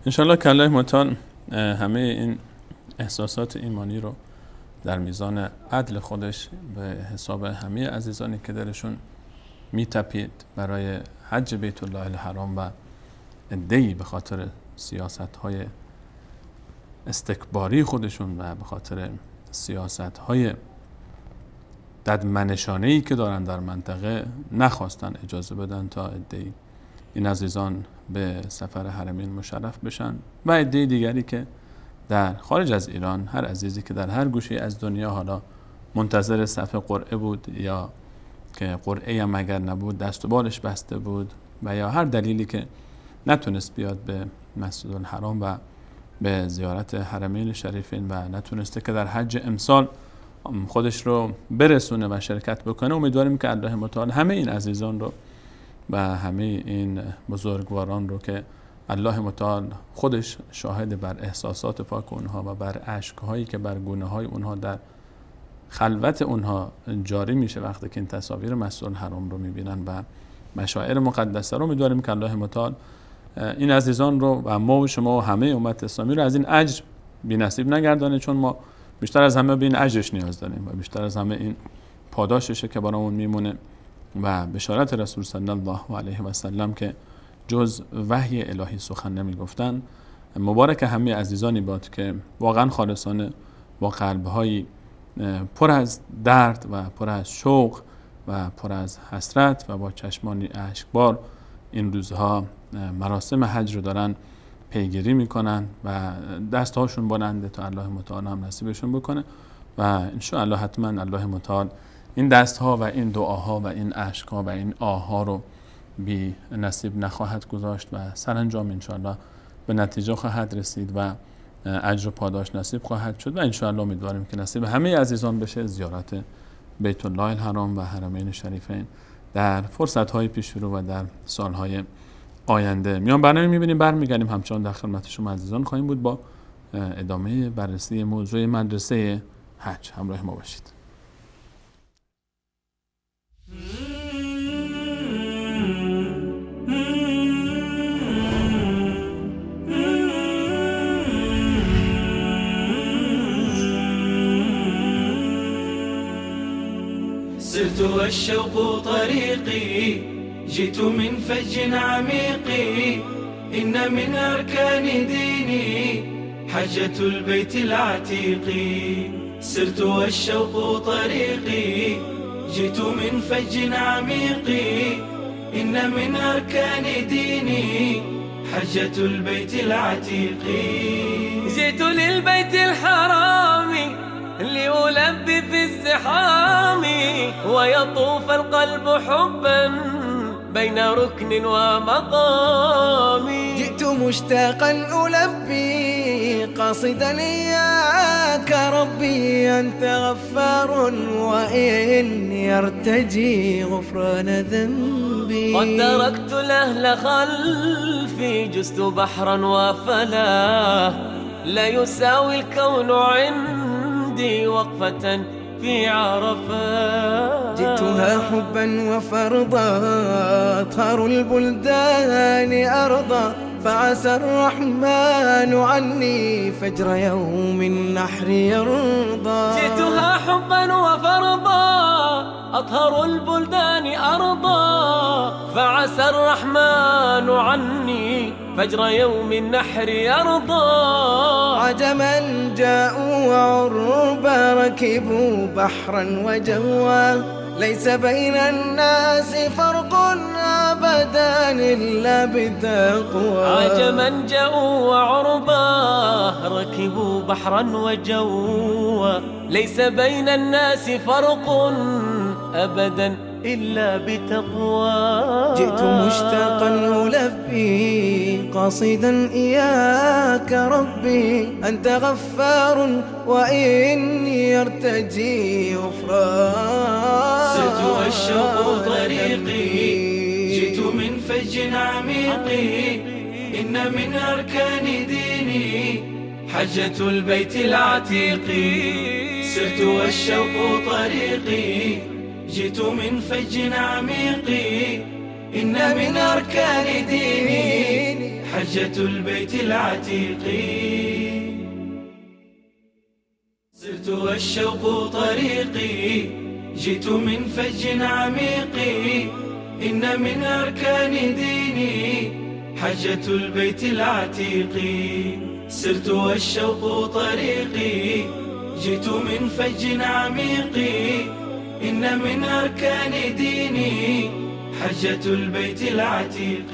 انشالله که الله متعال همه این احساسات ایمانی رو در میزان عدل خودش به حساب همه عزیزانی که درشون میتپید برای حج بیت الله الحرام و عده‌ای به خاطر سیاست‌های استکباری خودشون و به خاطر سیاست‌های ددمنشانه‌ای که دارن در منطقه نخواستن اجازه بدن تا عده‌ای این عزیزان به سفر حرمین مشرف بشن و عده دیگری که در خارج از ایران، هر عزیزی که در هر گوشه از دنیا حالا منتظر صف قرعه بود یا که قرعه هم اگر نبود دست و بالش بسته بود و یا هر دلیلی که نتونست بیاد به مسجد الحرام و به زیارت حرمین شریفین و نتونسته که در حج امسال خودش رو برسونه و شرکت بکنه، امیدواریم که الله متعال همه این عزیزان رو و همه این بزرگواران رو که الله متعال خودش شاهد بر احساسات پاک اونها و بر اشک‌هایی که بر گونه‌های اونها در خلوت اونها جاری میشه وقتی که این تصاویر مسجد الحرام رو میبینن و مشاعر مقدسه رو، امیدواریم که الله متعال این عزیزان رو و ما و شما و همه امت اسلامی رو از این اجر بی‌نصیب نگردانه، چون ما بیشتر از همه به این اجرش نیاز داریم و بیشتر از همه این پاداششه که برامون میمونه و بشارت رسول صلی الله علیه و سلم که جز وحی الهی سخن نمیگفتن. مبارک همه عزیزانی باد که واقعا خالصانه با قلب‌های پر از درد و پر از شوق و پر از حسرت و با چشمانی اشکبار این روزها مراسم حج رو دارن پیگیری میکنن و دستهاشون بلنده تا الله متعال هم نصیبشون بکنه. و انشاءالله حتما الله متعال این دست ها و این دعاها و این اشک ها و این آه ها رو بی نصیب نخواهد گذاشت و سرانجام انشاءالله به نتیجه خواهد رسید و اجر و پاداش نصیب خواهد شد و انشاءالله امیدواریم که نصیب همه عزیزان بشه زیارت بیت الله الحرام و حرمین شریفین در فرصت های پیش رو و در سالهای آینده. میان برنامه میبینیم برمیگردیم همچنان در خدمت شما عزیزان خواهیم بود با ادامه بررسی موضوع مدرسه حج. همراه ما باشید. سرت والشوق طريقي جئت من فج عميق إن من أركان ديني حجة البيت العتيق سرت والشوق طريقي جئت من فج عميق إن من أركان ديني حجة البيت العتيق جئت للبيت الحرام لألبي في الزحام ويطوف القلب حبا بين ركن ومقام جئت مشتاقا ألبي قاصدا إياك ربي أنت غفار وإني أرتجي غفران ذنبي قد تركت الأهل خلفي جزت بحرا وفلا لا يساوي الكون عندي وقفة في عرفات جئتها حبا وفرضا أطهر البلدان أرضا فعسى الرحمن عني فجر يوم النحر يرضى جئتها حبا وفرضا أطهر البلدان أرضا فعسى الرحمن عني فجر يوم النحر يرضى عجما جاءوا وعربا ركبوا بحرا وجوا ليس بين الناس فرق أبدا إلا بتقوى عجما جاءوا وعربا ركبوا بحرا وجوا ليس بين الناس فرق أبدا إلا بتقوى جئت مشتاقا ألبي قاصدا إياك ربي أنت غفار وإني أرتجي غفران سرت والشوق طريقي جئت من فج عميق إن من أركان ديني حجة البيت العتيق سرت والشوق طريقي جئت من فج عميق إن من أركان ديني حجة البيت العتيق سرت والشوق طريقي جئت من فج عميق إن من أركان ديني حجة البيت العتيق سرت والشوق طريقي جئت من فج عميق إن من أركان ديني حجة البيت العتيق.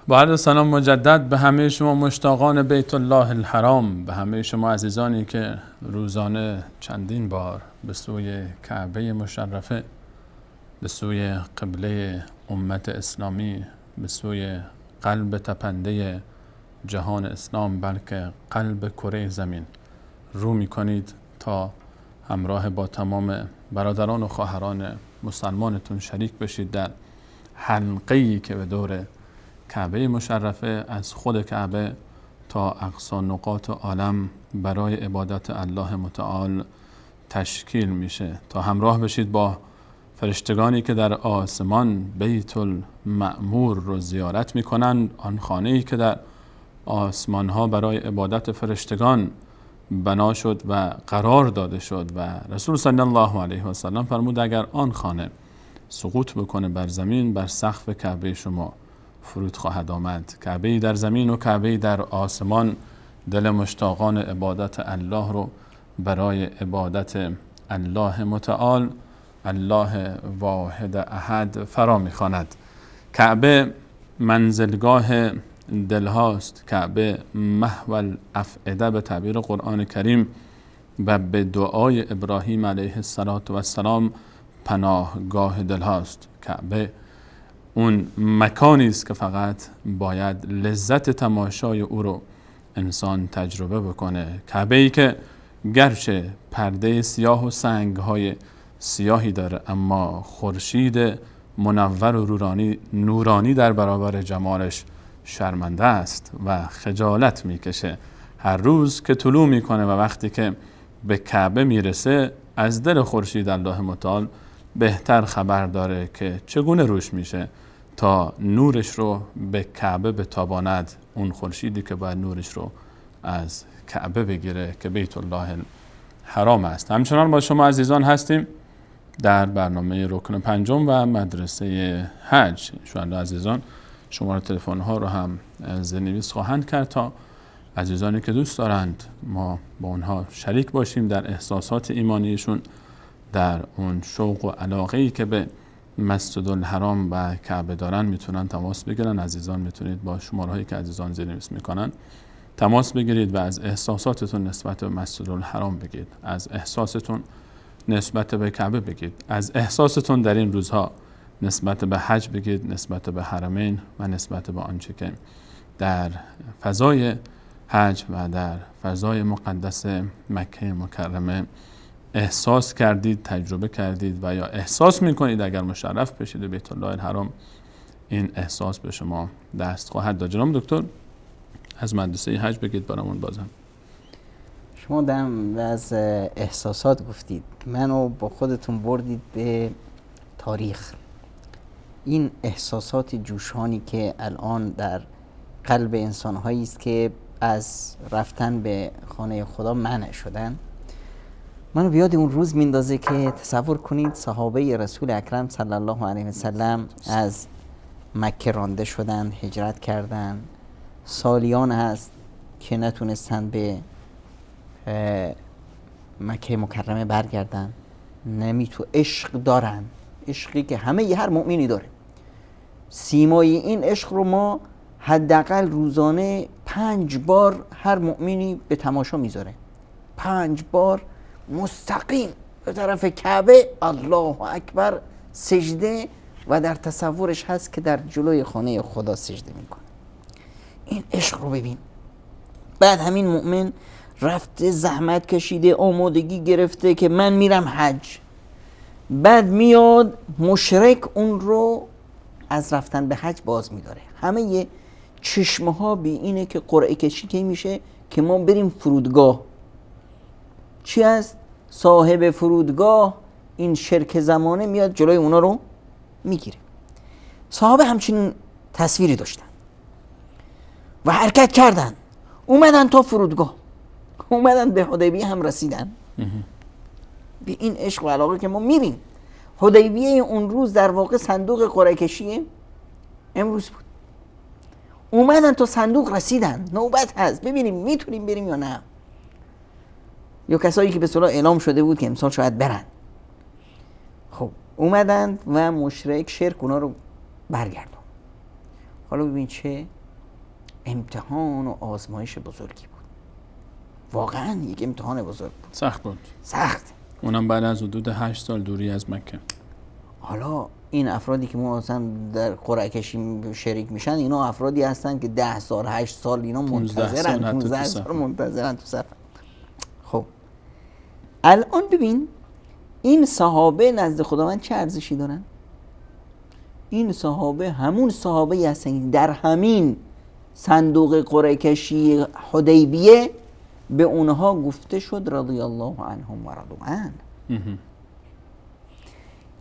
با عرض سلام مجدد به همه شما مشتاقان بیت الله الحرام، به همه شما عزیزانی که روزانه چندین بار به سوی کعبه مشرفه، به سوی قبله امت اسلامی، به سوی قلب تپنده جهان اسلام، بلکه قلب کره زمین رو می کنید تا همراه با تمام برادران و خواهران مسلمانتون شریک بشید در حلقه‌ای که به دور کعبه مشرفه از خود کعبه تا اقصی نقاط عالم برای عبادت الله متعال تشکیل میشه، تا همراه بشید با فرشتگانی که در آسمان بیت المعمور رو زیارت میکنند، آن خانه‌ای که در آسمان ها برای عبادت فرشتگان بنا شد و قرار داده شد و رسول صلی الله علیه و سلم فرمود اگر آن خانه سقوط بکنه بر زمین، بر سقف کعبه شما فرود خواهد آمد. کعبه در زمین و کعبه در آسمان دل مشتاقان عبادت الله رو برای عبادت الله متعال، الله واحد احد فرا می‌خواند. کعبه منزلگاه دلهاست. کعبه محو الافئده به تعبیر قرآن کریم و به دعای ابراهیم علیه السلام پناهگاه دلهاست. کعبه اون مکانی است که فقط باید لذت تماشای او رو انسان تجربه بکنه. کعبه ای که گرچه پرده سیاه و سنگ‌های سیاهی داره، اما خورشید منور و نورانی در برابر جمالش شرمنده است و خجالت میکشه. هر روز که طلوع میکنه و وقتی که به کعبه میرسه، از دل خورشید الله متعال بهتر خبر داره که چگونه روش میشه تا نورش رو به کعبه بتاباند. اون خورشیدی که باید نورش رو از کعبه بگیره که بیت الله حرام است. همچنان با شما عزیزان هستیم در برنامه رکن پنجم و مدرسه حج. شما عزیزان شماره تلفن ها رو هم زیرنویس خواهند کرد تا عزیزانی که دوست دارند ما با اونها شریک باشیم در احساسات ایمانیشون، در اون شوق و علاقه‌ای که به مسجد الحرام و کعبه دارن میتونن تماس بگیرن. عزیزان میتونید با شماره هایی که عزیزان زیرنویس میکنن تماس بگیرید و از احساساتتون نسبت به مسجد الحرام بگید، از احساستون نسبت به کعبه بگید، از احساستون در این روزها نسبت به حج بگید، نسبت به حرمین و نسبت به آنچه که در فضای حج و در فضای مقدس مکه مکرمه احساس کردید، تجربه کردید و یا احساس میکنید اگر مشرف بشید به بیت الله الحرام این احساس به شما دست خواهد داد. جناب دکتر از مدرسه حج بگید برامون بازم. شما از احساسات گفتید، منو با خودتون بردید به تاریخ. این احساسات جوشانی که الان در قلب انسان‌هایی است که از رفتن به خانه خدا منع شدن، منو بیاد اون روز میندازه که تصور کنید صحابه رسول اکرم صلی الله علیه و سلم از مکه رانده شدن، هجرت کردن، سالیان هست که نتونستن به مکه مکرمه برگردن. عشق دارن، عشقی که هر مؤمنی داره. سیمای این عشق رو ما حداقل روزانه 5 بار هر مؤمنی به تماشا میذاره. 5 بار مستقیم به طرف کعبه، الله اکبر، سجده و در تصورش هست که در جلوی خانه خدا سجده میکنه. این عشق رو ببین. بعد همین مؤمن رفته زحمت کشیده، آمادگی گرفته که من میرم حج. بعد میاد مشرک اون رو از رفتن به حج باز میداره. همه چشمه ها بی اینه که قرعه کشی که میشه که ما بریم فرودگاه. چی است؟ صاحب فرودگاه این شرک زمانه میاد جلوی اونا رو میگیره. صحابه همچین تصویری داشتن و حرکت کردن، اومدن تا فرودگاه، اومدن به حدیبیه هم رسیدن. به این عشق و علاقه که ما میریم. حدیبیه اون روز در واقع صندوق قرعه کشی امروز بود. اومدن تا صندوق رسیدن، نوبت هست ببینیم میتونیم بریم یا نه. یا کسایی که به صلاح اعلام شده بود که امسال شاید برن. خب اومدن و مشرک شرک اونا رو برگردون. حالا ببین چه امتحان و آزمایش بزرگی بود. واقعا یک امتحان بزرگ بود. سخت بود. سخت. اونم بعد از حدود 8 سال دوری از مکه. حالا این افرادی که ما اصلا در قرعه کشی شریک میشن، اینا افرادی هستن که 10 سال 8 سال اینا منتظرن، 15 سال منتظرن تو صف. خب الان ببین این صحابه نزد خداوند چه ارزشی دارن؟ این صحابه همون صحابه هستن در همین صندوق قرعه کشی حدیبیه به اونها گفته شد رضی الله عنهم و رضوا عنه.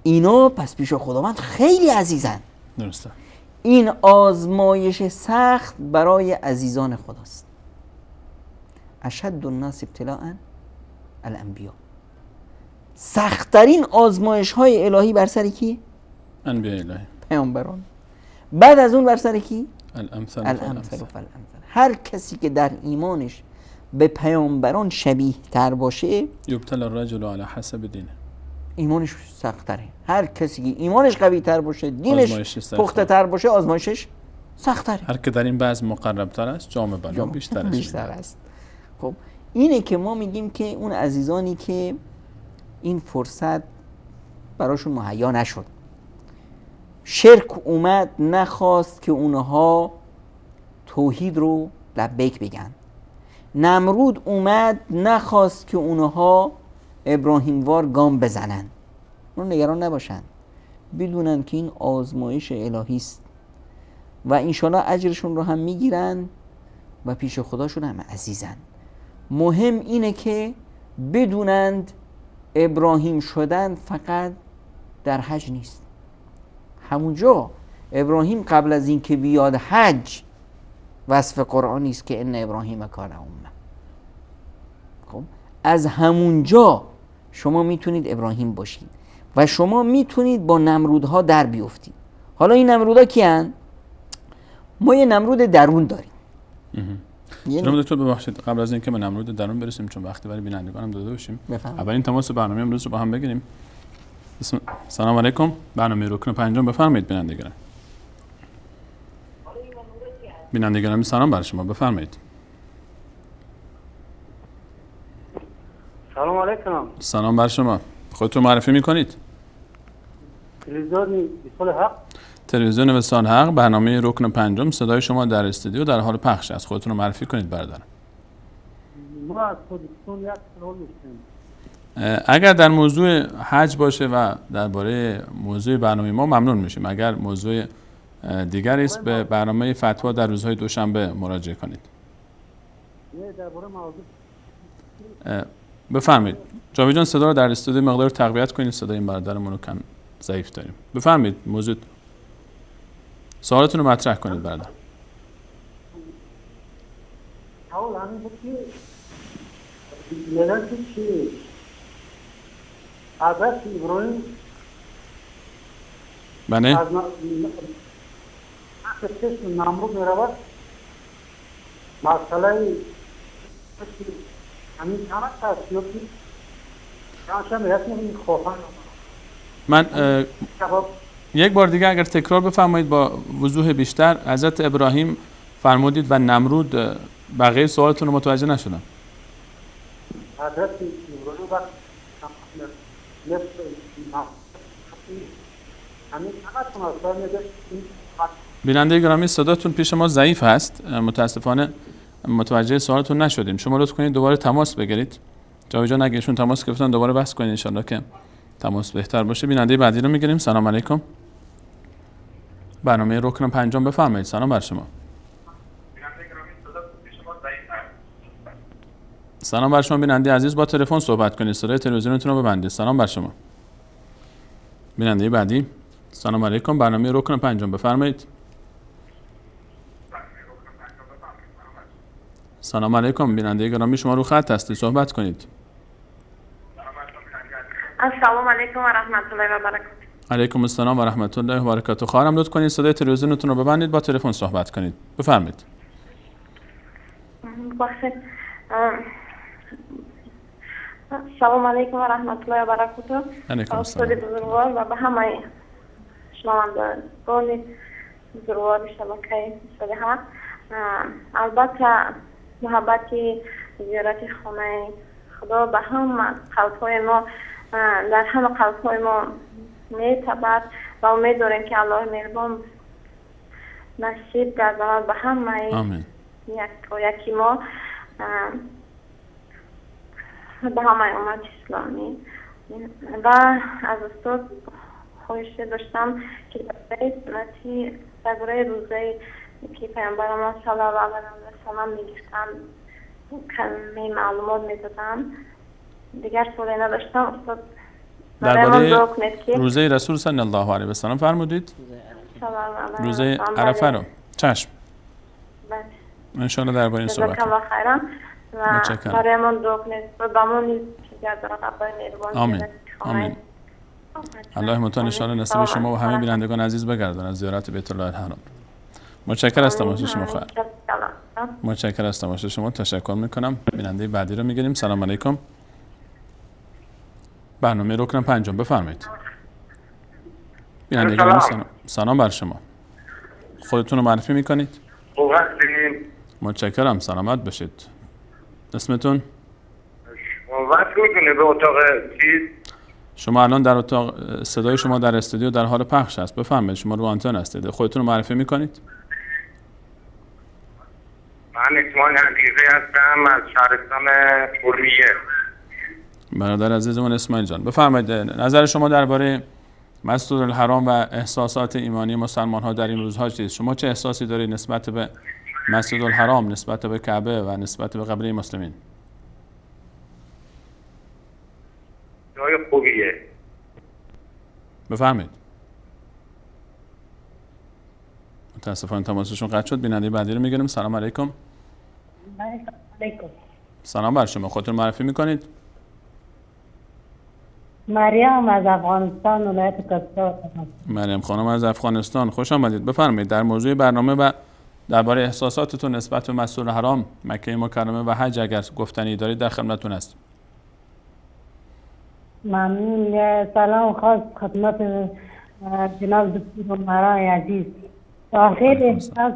اینا پس پیش خداوند خیلی عزیزن. درسته. این آزمایش سخت برای عزیزان خداست. اشد الناس ابتلاء الانبیا. سخت‌ترین آزمایش های الهی بر سر کی؟ انبیاء الهی، پیامبران. بعد از اون بر سر کی؟ الامثل فالامثل. هر کسی که در ایمانش به پیامبران شبیه تر باشه، یبتلی الرجل علی حسب دینه، ایمانش سخت تره. هر کسی که ایمانش قوی تر باشه، دینش پخته تر باشه، آزمایشش سخت‌تره. هر که در این بعض مقربتر است جام بلا بیشتر است. خب اینه که ما میگیم که اون عزیزانی که این فرصت براشون مهیا نشد، شرک اومد نخواست که اونها توحید رو لبیک بگن، نمرود اومد نخواست که اونها ابراهیموار گام بزنن، اون نگران نباشن، بدونن که این آزمایش الهی است و انشالله اجرشون رو هم میگیرن و پیش خداشون هم عزیزن. مهم اینه که بدونند ابراهیم شدن فقط در حج نیست. همونجا ابراهیم قبل از این که بیاد حج وصف قرآنی است که ان ابراهیم کان امه. خب از همونجا شما میتونید ابراهیم باشید و شما میتونید با نمرودها در بیفتید. حالا این نمرودها کیان؟ ما یه نمرود درون داریم. جناب دکتر ببخشید قبل از اینکه به نمرود درون برسیم چون وقتی برای بینندگانم داده باشیم، اولین تماس برنامه امروز رو با هم بگیریم. سلام علیکم، برنامه رکن پنجم بفرمایید بینندگان. بینندگان سلام بر شما، بفرمایید. سلام علیکم. سلام بر شما، خودتون معرفی میکنید؟ تلویزیون وصال حق. تلویزیون وصال حق، برنامه رکن پنجم، صدای شما در استودیو در حال پخش است. خودتون رو معرفی کنید برادرم. ما از خودتون یک سوال داشتیم. اگر در موضوع حج باشه و درباره موضوع برنامه ما ممنون میشیم. اگر موضوع دیگری است به برنامه فتوا در روزهای دوشنبه مراجعه کنید. نه درباره موضوع بفرمایید. جاوید جان صدا رو در استودیو مقدار تقویت کنید، صدای این برادرمون رو کم ضعیف داریم. بفرمایید موضوع سوالتون رو مطرح کنید برادر. سوال همین بود که میگن که حضرت ابراهیم بله از چشم نمرود میرود مسئله همین چند هست یا که چند رسم خوفن من یک بار دیگه اگر تکرار بفرمایید با وضوح بیشتر. حضرت ابراهیم فرمودید و نمرود، بقیه سوالتون رو متوجه نشدم. حضرت ابراهیم وقت همین چند هست بیننده گرامی صداتون پیش ما ضعیف هست، متاسفانه متوجه سوالتون نشدیم. شما لطف کنید دوباره تماس بگیرید. جاوید جان اگه ایشون تماس گرفتن دوباره بحث کنید ان شاءالله که تماس بهتر باشه. بیننده بعدی رو میگیریم. سلام علیکم، برنامه رکن پنجم بفرمایید. سلام بر شما. سلام بر شما بیننده عزیز، با تلفن صحبت کنید، صدای تلویزیونتون رو ببندید. سلام بر شما. بیننده بعدی. سلام علیکم، برنامه رکن پنجم بفرمایید. سلام علیکم، بیننده گرامی شما رو خط هستید، صحبت کنید. السلام علیکم و رحمت الله و برکاته. علیکم السلام و رحمت الله و برکاته. خواهرم لطف کنید صدای تلویزیونتون رو ببندید، با تلفن صحبت کنید. بفرمایید. بخیر. سلام علیکم و رحمت الله و برکاته. علیکم استاد السلام. بزرگوار و به همه شنوندگان بزرگوار شبکه استاد حق. البته محبت زیارت خانه خدا به هم قلب‌های ما، در همه قلب‌های ما میتابد و امید داریم که الله مهربان نصیب گرداند به همه یکی ما، به همه امت اسلامی. و از استاد خواهش داشتم که درباره روزه که پیامبر ما صلی الله علیه و سلم میگفتن کمی معلومات میدادن. دیگر سوالی نداشتم. استاد درباره روزه رسول صلی الله علیه و سلم فرمودید؟ روزه عرفه رو. چشم. ان شاء الله درباره این صحبت کنیم. و برایمان دعا کنید و بمونید که گردن الله مهربان. آمین. آمین. الله متعال ان شاء الله نصیب شما و همه بینندگان عزیز بگردان از زیارت بیت الله الحرام. متشکرم از تماشای شما خواهر. متشکرم از تماشای شما، تشکر میکنم. بیننده بعدی رو میگیریم. سلام علیکم، برنامه رکن پنجم بفرمایید. بیننده گرامی سلام بر شما. خودتون رو معرفی میکنید؟ خوب هستیم. متشکرم، سلامت باشید. اسمتون؟ وقت میکنه به اتاق چیز؟ شما الان در اتاق، صدای شما در استودیو در حال پخش است. بفرمایید، شما رو آنتن هستید. خودتون رو معرفی میکنید؟ من اسماعیل حقیقی هستم از شهرستان پورنیه. برادر عزیزمون اسماعیل جان، بفرمایید نظر شما درباره مسجد الحرام و احساسات ایمانی مسلمان ها در این روزها چیست؟ شما چه احساسی دارید نسبت به مسجد الحرام، نسبت به کعبه و نسبت به قبله مسلمین؟ جای خوبیه. بفرمایید. متاسفانه تماسشون قطع شد. بیننده بعدی رو میگیریم. سلام علیکم. علیکم. سلام بر شما. خودتون معرفی میکنید؟ مریم از افغانستان، ولایت کسرا. مریم خانم از افغانستان، خوش آمدید. بفرمایید در موضوع برنامه و درباره احساساتتون نسبت به مسجد الحرام، مکه مکرمه و حج اگر گفتنی دارید در خدمتتون هستیم. ممنون. سلام خاص خدمت جناب دکتر مرای عزیز. خیلی احساس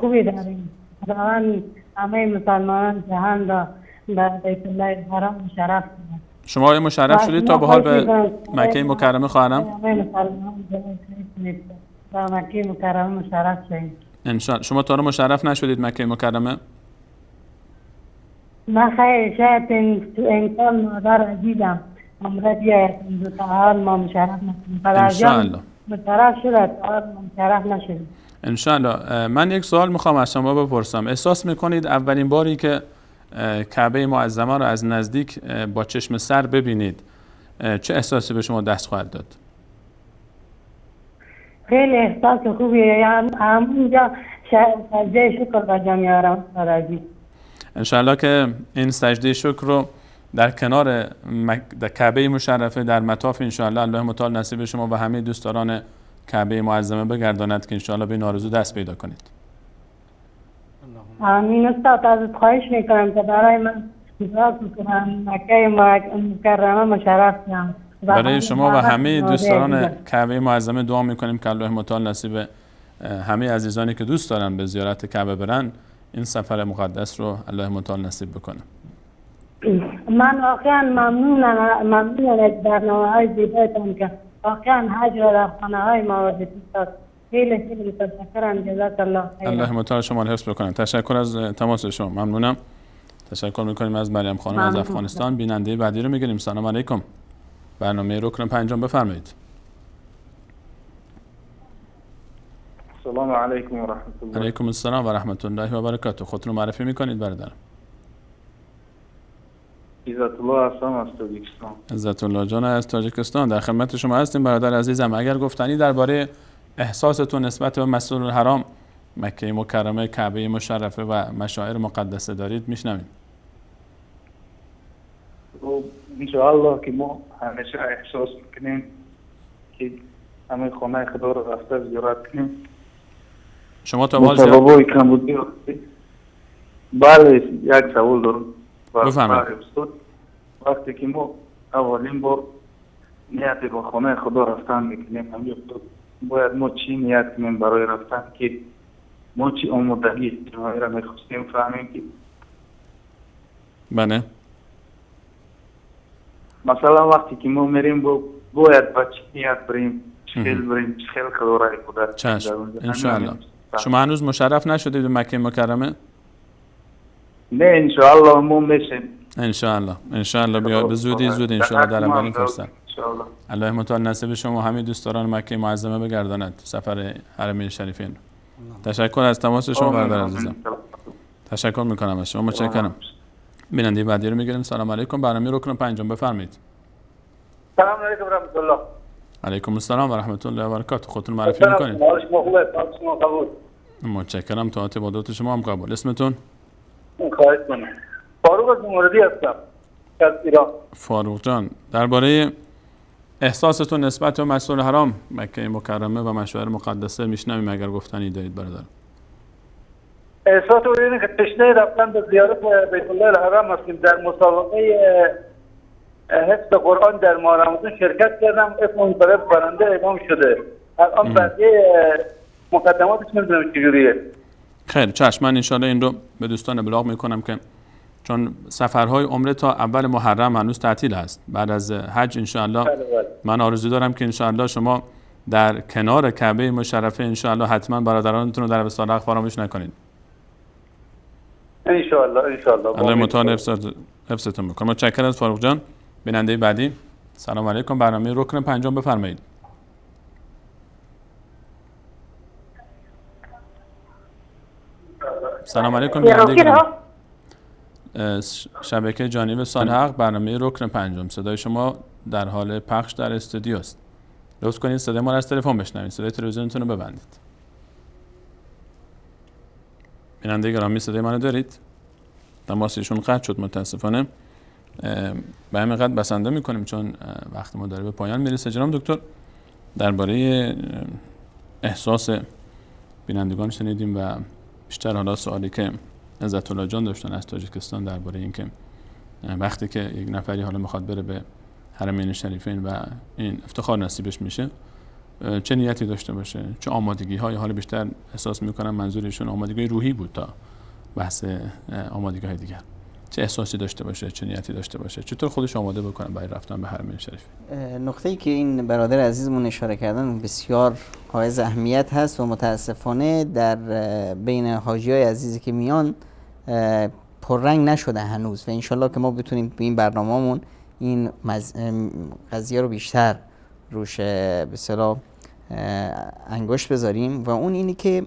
خوبی داریم. خداوند همه مسلمانان جهان را در بیت الله الحرام مشرف کنند. شما آیا مشرف شدید تا به حال به مکه مکرمه خواهرم؟ همه مسلمانان در مکه مکرمه مشرف شدید. انشاءالله. شما تا رو مشرف نشدید مکه مکرمه؟ من خیلی شاید امسال مادر عزیزم عمره بیاید این دو تا حال ما مشرف نشدیم. انشاءالله. مشرف شده تا حال ما مشرف نشدیم. انشاءالله. من یک سوال میخوام از شما بپرسم. احساس میکنید اولین باری که کعبه معظمه رو از نزدیک با چشم سر ببینید چه احساسی به شما دست خواهد داد؟ خیلی احساس خوبیه. همونجا سجده شکر بجا میارم عزیز. انشاءالله که این سجده شکر رو در کنار در کعبه مشرفه در مطاف انشاءالله الله متعال نصیب شما و همه دوستداران کعبه معظمه بگرداند که انشاءالله به این آرزو دست پیدا کنید. آمین. استاد ازت خواهش میکنم که برای من دعا کنم مکه مکرمه مشرف شم. برای شما و همه دوستداران کعبه معظمه دعا میکنیم که الله متعال نصیب همه عزیزانی که دوست دارن به زیارت کعبه برن این سفر مقدس رو الله متعال نصیب بکنه. من واقعا ممنونم از برنامه‌های زیبایتون که واقعا حج را در خانه‌های ما وجود داشت. خیلی متشکرم. جزاک الله خیر. الله متعال شما رو حفظ بکنه. تشکر از تماس شما. ممنونم. تشکر میکنیم از مریم خانم از افغانستان. بیننده بعدی رو میگیریم. سلام علیکم. برنامه رکن پنجم بفرمایید. سلام علیکم و رحمت الله. علیکم السلام و رحمت الله و برکاته. خودتون رو معرفی میکنید برادر؟ عزت الله هستم از تاجیکستان. عزت الله جان از تاجیکستان در خدمت شما هستیم برادر عزیزم. اگر گفتنی درباره احساستون نسبت به مسجد الحرام، مکه مکرمه، کعبه مشرفه و مشاعر مقدسه دارید میشنویم. انشاءالله که ما همیشه احساس میکنیم که همه خانه خدا رو رفته زیارت کنیم. شما تا حال سببای کمبودی بله یک سوال دارم. بفرمایید. وقتی که ما اولین بار نیت به خانه خدا رفتن میکنیم باید ما چی نیت کنیم برای رفتن که ما چی آمادگی جمعی را میخواستیم فهمیم که بله مثلا وقتی که ما میریم باید با چی نیت بریم چخیل بریم چخیل خدا را قدرت چشم انشاءالله. شما هنوز مشرف نشدید به مکه مکرمه؟ نه انشاءالله ما میشیم انشاءالله بیا به زودی انشاءالله در اولین فرصت الله متعال نصیب شما همه دوستداران مکه معظمه بگرداند سفر حرمین شریفین. تشکر از تماس شما برادر عزیزم. تشکر میکنم از شما. متشکرم. بیننده بعدی رو میگیریم. سلام علیکم. برنامه رکن پنجم بفرمایید. سلام علیکم و رحمت الله. علیکم السلام و رحمت الله و برکاته. خودتون معرفی میکنید؟ متشکرم. طاعت عبادات شما هم قبول. اسمتون؟ خواهش کنم. فاروق از موردی هستم از ایران. فاروق جان درباره احساستون نسبت به مسجد الحرام، مکه مکرمه و مشاعر مقدسه میشنویم اگر گفتنی دارید برادر. احساس رو اینه که تشنه رفتن به زیارت بیت الله الحرام هستیم. در مسابقه حفظ قرآن در ماه رمضان شرکت کردم. اسم منتخب برنده امام شده. الان بقیه مقدماتش نمیدونم چجوریه. خیر چشم، من انشالله این رو به دوستان ابلاغ میکنم که چون سفرهای عمره تا اول محرم هنوز تعطیل هست. بعد از حج انشالله من آرزو دارم که انشالله شما در کنار کعبه مشرفه انشالله حتما برادرانتون رو در عرفات فراموش نکنید. انشالله الله متعال حفظتون میکنه. متشکرم از فاروق جان. بیننده بعدی. سلام علیکم. برنامه رکن پنجم بفرمایید. سلام علیکم. بیننده شبکه جانب صالحق، برنامه رکن پنجم. صدای شما در حال پخش در استودیو است. لطف کنید صدای ما را از تلفن بشنوید. صدای تلویزیونتون رو ببندید. بیننده گرامی صدای منو دارید؟ تماسشون قطع شد متاسفانه. به همین قدر بسنده میکنیم چون وقت ما داره به پایان میرسه. جناب دکتر درباره احساس بینندگان شنیدیم و بیشتر حالا سوالی که عزت الله جان داشتن از تاجیکستان درباره اینکه وقتی که یک نفری حالا میخواد بره به حرمین شریفین و این افتخار نصیبش میشه چه نیتی داشته باشه، چه آمادگی های، حالا بیشتر احساس میکنم منظورشون آمادگی روحی بود تا بحث آمادگی های دیگر، چه احساسی داشته باشه، چه نیتی داشته باشه، چطور خودش آماده بکنه برای رفتن به حرمین شریف. نقطه‌ای که این برادر عزیزمون اشاره کردن بسیار حائز اهمیت هست و متاسفانه در بین حاجیای عزیزی که میان پررنگ نشده هنوز و انشالله که ما بتونیم تو این برنامه‌مون این قضیه رو بیشتر روش به اصطلاح انگشت بذاریم و اون اینی که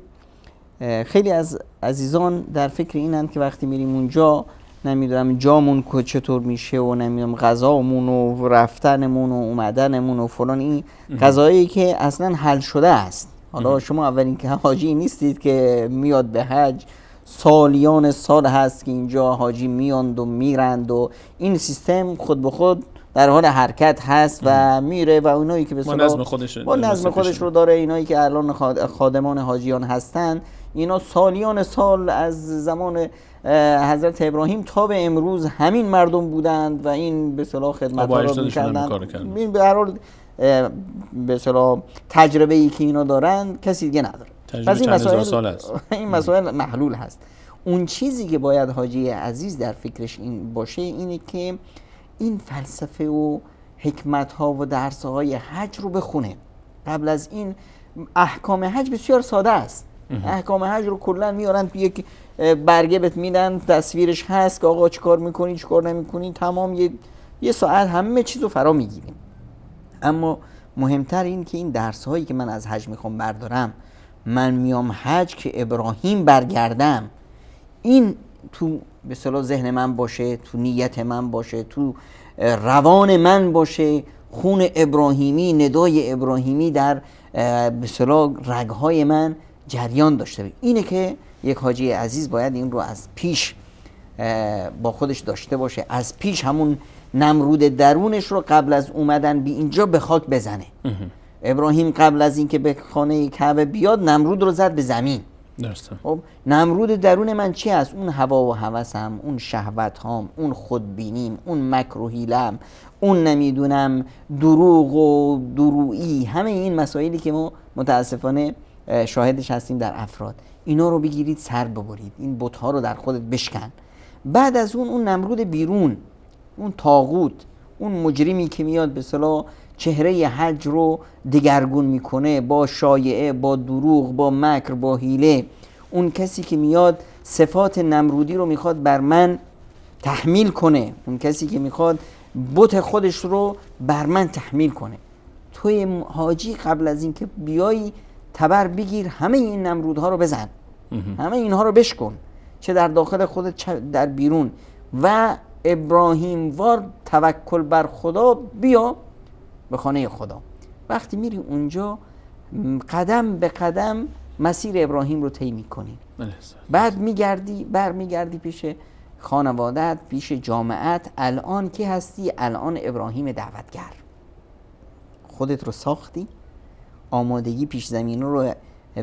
خیلی از عزیزان در فکر اینند که وقتی میریم اونجا نمیدونم جامون چطور میشه و نمیدونم غذامون و رفتنمون و اومدنمون و فلان، این قضایی که اصلا حل شده است. حالا شما اولین که حاجی نیستید که میاد به حج، سالیان سال هست که اینجا حاجی میاند و میرند و این سیستم خود به خود در حال حرکت هست و میره و اونایی که به نظم خودش رو داره، اینایی که الان خادمان حاجیان هستن اینا سالیان سال از زمان حضرت ابراهیم تا به امروز همین مردم بودند و این به اصطلاح خدمت‌ها رو می‌کردند. این به هر حال به اصطلاح تجربه‌ای که اینا دارن کسی دیگه نداره. پس این مسائل محلول هست. اون چیزی که باید حاجی عزیز در فکرش این باشه اینه که این فلسفه و حکمت‌ها و درس‌های حج رو بخونه. قبل از این احکام حج بسیار ساده است. احکام حج رو کلا میارن توی یک برگه بهت میدن، تصویرش هست که آقا چیکار میکنی چیکار نمیکنی، تمام یه ساعت همه چیزو فرا میگیریم. اما مهمتر این که این درس هایی که من از حج میخوام بردارم، من میام حج که ابراهیم برگردم، این تو به اصطلاح ذهن من باشه، تو نیت من باشه، تو روان من باشه، خون ابراهیمی، ندای ابراهیمی در به اصطلاح رگهای من جریان داشته باشه. اینه که یک حاجی عزیز باید این رو از پیش با خودش داشته باشه، از پیش همون نمرود درونش رو قبل از اومدن به اینجا به خاک بزنه. ابراهیم قبل از اینکه به خانه کعبه بیاد نمرود رو زد به زمین. درسته. خب نمرود درون من چی است؟ اون هوا و هوسم، اون شهوت هام، اون خودبینیم، اون مکر و حیلم، اون نمیدونم دروغ و درویی، همه این مسائلی که ما متاسفانه شاهدش هستیم در افراد، اینا رو بگیرید سر ببرید، این بت‌ها رو در خودت بشکن. بعد از اون نمرود بیرون، اون طاغوت، اون مجرمی که میاد به اصطلاح چهره حج رو دگرگون میکنه با شایعه، با دروغ، با مکر، با حیله، اون کسی که میاد صفات نمرودی رو میخواد بر من تحمیل کنه، اون کسی که میخواد بت خودش رو بر من تحمیل کنه. توی حاجی قبل از اینکه بیای تبر بگیر، همه این نمرودها رو بزن، همه اینها رو بشکن، چه در داخل خودت چه در بیرون، و ابراهیم وار توکل بر خدا بیا به خانه خدا. وقتی میری اونجا قدم به قدم مسیر ابراهیم رو طی میکنی، بعد برمیگردی پیش خانوادت، پیش جامعت. الان کی هستی؟ الان ابراهیم دعوتگر. خودت رو ساختی، آمادگی پیش زمین رو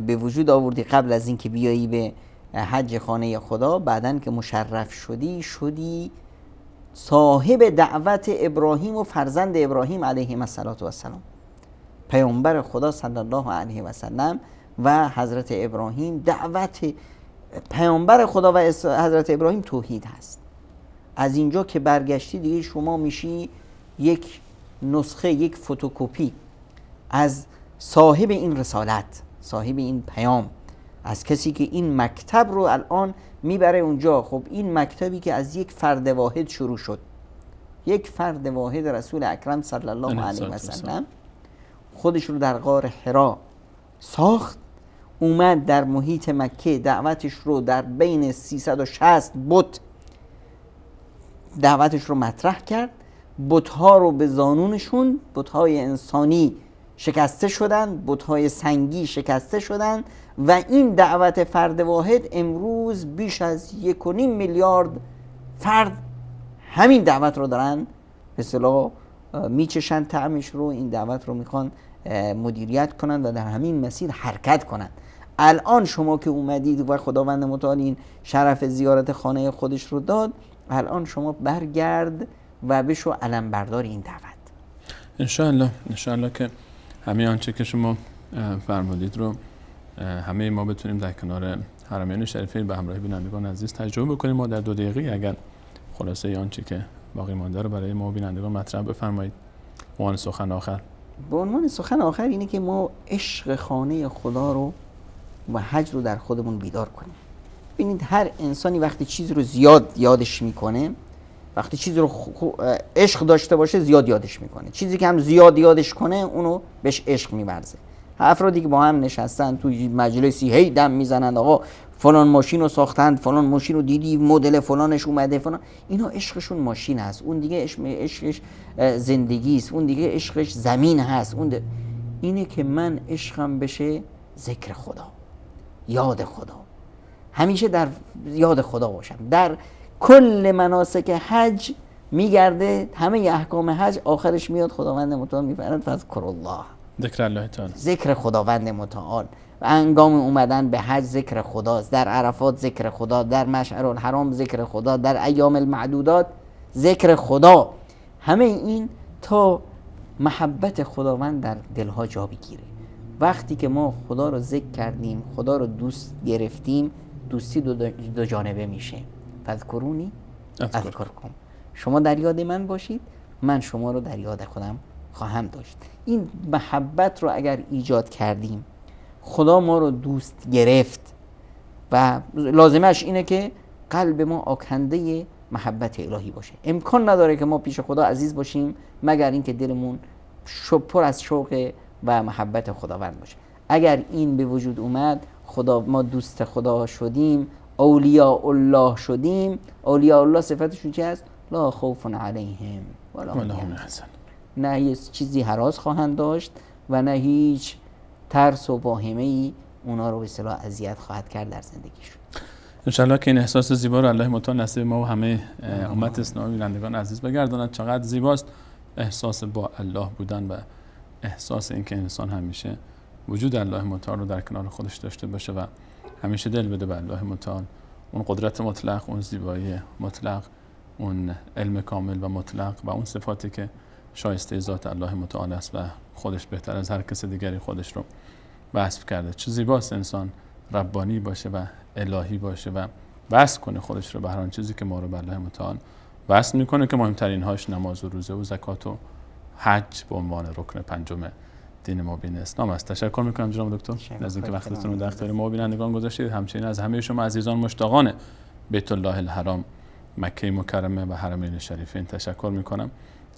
به وجود آوردی قبل از اینکه بیایی به حج خانه خدا. بعدن که مشرف شدی صاحب دعوت ابراهیم و فرزند ابراهیم علیه السلام، پیامبر خدا صلی الله علیه و سلم و حضرت ابراهیم. دعوت پیامبر خدا و حضرت ابراهیم توحید هست. از اینجا که برگشتی دیگه شما میشی یک نسخه، یک فتوکپی از صاحب این رسالت، صاحب این پیام، از کسی که این مکتب رو الان میبره اونجا. خب این مکتبی که از یک فرد واحد شروع شد، یک فرد واحد رسول اکرم صلی الله علیه و سلم خودش رو در غار حرا ساخت، اومد در محیط مکه دعوتش رو در بین 360 بت دعوتش رو مطرح کرد. بت‌ها رو به زانونشون، بت‌های انسانی شکسته شدن، بت‌های سنگی شکسته شدن و این دعوت فرد واحد امروز بیش از 1.5 میلیارد فرد همین دعوت رو دارن به اصطلاح میچشن طعمش رو، این دعوت رو میخوان مدیریت کنن و در همین مسیر حرکت کنن. الان شما که اومدید و خداوند متعال این شرف زیارت خانه خودش رو داد، الان شما برگرد و بشو علم بردار این دعوت. انشاءالله که همه آنچه که شما فرمودید رو همه ما بتونیم در کنار حرمین شریفین به همراه بینندگان عزیز تجربه بکنیم. ما در 2 دقیقه اگر خلاصه آنچه که باقی مانده رو برای ما بینندگان مطرح بفرمایید. عنوان سخن آخر. به عنوان سخن آخر اینه که ما عشق خانه خدا رو و حج رو در خودمون بیدار کنیم. ببینید هر انسانی وقتی چیزی رو زیاد یادش میکنه، وقتی چیزی رو عشق داشته باشه زیاد یادش میکنه. چیزی که هم زیاد یادش کنه اونو بهش عشق میورزه. افرادی که با هم نشستن توی مجلسی هی دم میزنند آقا فلان ماشین رو ساختند، فلان ماشین رو دیدی، مدل فلانش اومده فلان، اینا عشقشون ماشین هست، اون دیگه عشقش زندگی است، اون دیگه عشقش زمین هست. اینه که من عشقم بشه ذکر خدا، یاد خدا، همیشه در یاد خدا باشم. در کل مناسک حج میگرده، همه احکام حج آخرش میاد خداوند متعال میفرماید فذکر الله، ذکر الله تعالی، ذکر خداوند متعال. و انگام اومدن به حج ذکر خداست، در عرفات ذکر خدا، در مشعر الحرام ذکر خدا، در ایام المعدودات ذکر خدا. همه این تا محبت خداوند در دلها جا بگیره. وقتی که ما خدا رو ذکر کردیم، خدا رو دوست گرفتیم، دوستی دو جانبه میشه. فذکرونی اذکرکم، شما در یاد من باشید، من شما رو در یاد خودم خواهم داشت. این محبت رو اگر ایجاد کردیم، خدا ما رو دوست گرفت و لازمش اینه که قلب ما آکنده محبت الهی باشه. امکان نداره که ما پیش خدا عزیز باشیم مگر اینکه دلمون پر از شوق و محبت خداوند باشه. اگر این به وجود اومد، ما دوست خدا شدیم، اولیاء الله شدیم. اولیاء الله صفتشون چی هست؟ لا خوف علیهم ولا هم یحزنون. نه هیچ چیزی هراس خواهند داشت و نه هیچ ترس و واهمه‌ای اونا رو به اصطلاح اذیت خواهد کرد در زندگیشون. انشالله که این احساس زیبا رو الله متعال نصیب ما و همه امت اسلامی بینندگان عزیز بگرداند. چقدر زیباست احساس با الله بودن و احساس اینکه انسان همیشه وجود الله متعال رو در کنار خودش داشته باشه و همیشه دل بده به الله متعال. اون قدرت مطلق، اون زیبایی مطلق، اون علم کامل و مطلق و اون صفاتی که شایسته ذات الله متعال است و خودش بهتر از هر کس دیگری خودش رو وصف کرده. چه زیباست انسان ربانی باشه و الهی باشه و وصف کنه خودش رو به هر آن چیزی که ما رو به الله متعال وصل میکنه، که مهمترین هاش نماز و روزه و زکات و حج به عنوان رکن پنجم دین مبین اسلام است. تشکر میکنم جناب دکتر از اینکه وقتتون رو در اختیار ما بینندگان گذاشتید. همچنین از همه شما عزیزان مشتاقان بیت الله الحرام، مکه مکرمه و حرمین شریفین تشکر میکنم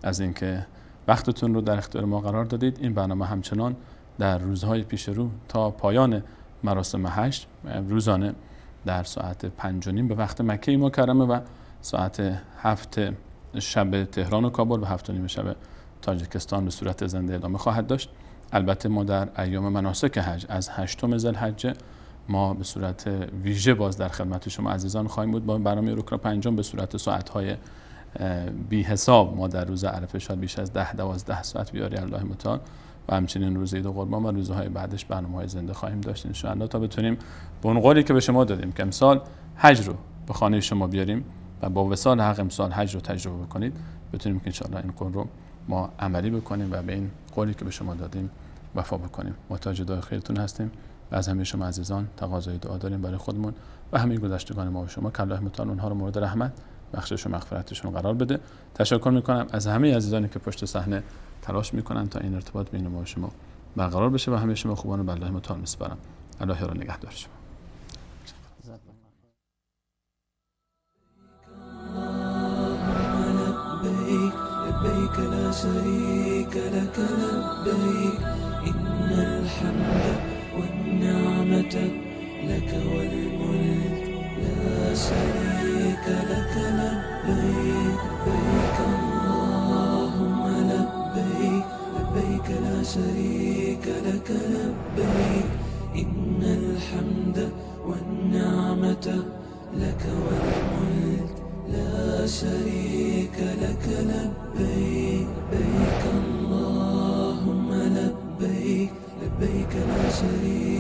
از اینکه وقتتون رو در اختیار ما قرار دادید. این برنامه همچنان در روزهای پیش رو تا پایان مراسم حج روزانه در ساعت 5:30 به وقت مکه مکرمه و ساعت 7 شب تهران و کابل و 7:30 شب تاجیکستان به صورت زنده ادامه خواهد داشت. البته ما در ایام مناسک حج از 8 ذوالحجه ما به صورت ویژه باز در خدمت شما عزیزان خواهیم بود با برنامه رکن پنجم به صورت ساعت‌های بی حساب. ما در روز عرفه شاید بیش از 10-12 ساعت بیاری الله متعال و همچنین روز عید قربان و روزهای بعدش برنامه‌های زنده خواهیم داشت ان شاء الله تا بتونیم به اون قولی که به شما دادیم که امسال حج رو به خانه شما بیاریم و با وصال حق امسال حج رو تجربه بکنید، بتونیم که ان شاء الله این قول رو ما عملی بکنیم و به این قولی که به شما دادیم وفا بکنیم. محتاج دعای خیرتون هستیم. و از همه شما عزیزان تقاضای دعا داریم برای خودمون و همه گذشتگان ما و شما که الله متعال اونها رو مورد رحمت بخشش و مغفرتشون قرار بده. تشکر میکنم از همه عزیزانی که پشت صحنه تلاش میکنن تا این ارتباط بین ما و شما برقرار بشه و همه شما خوبان رو به الله متعال میسپارم. الله رو نگهدار شما. لبيك لا شريك لك لبيك إن الحمد والنعمة لك والملك لا شريك لك لبيك لبيك اللهم لبيك لبيك لا شريك لك لبيك إن الحمد والنعمة لك والملك لا شريك لك لبيك لبيك اللهم لبيك لبيك لا شريك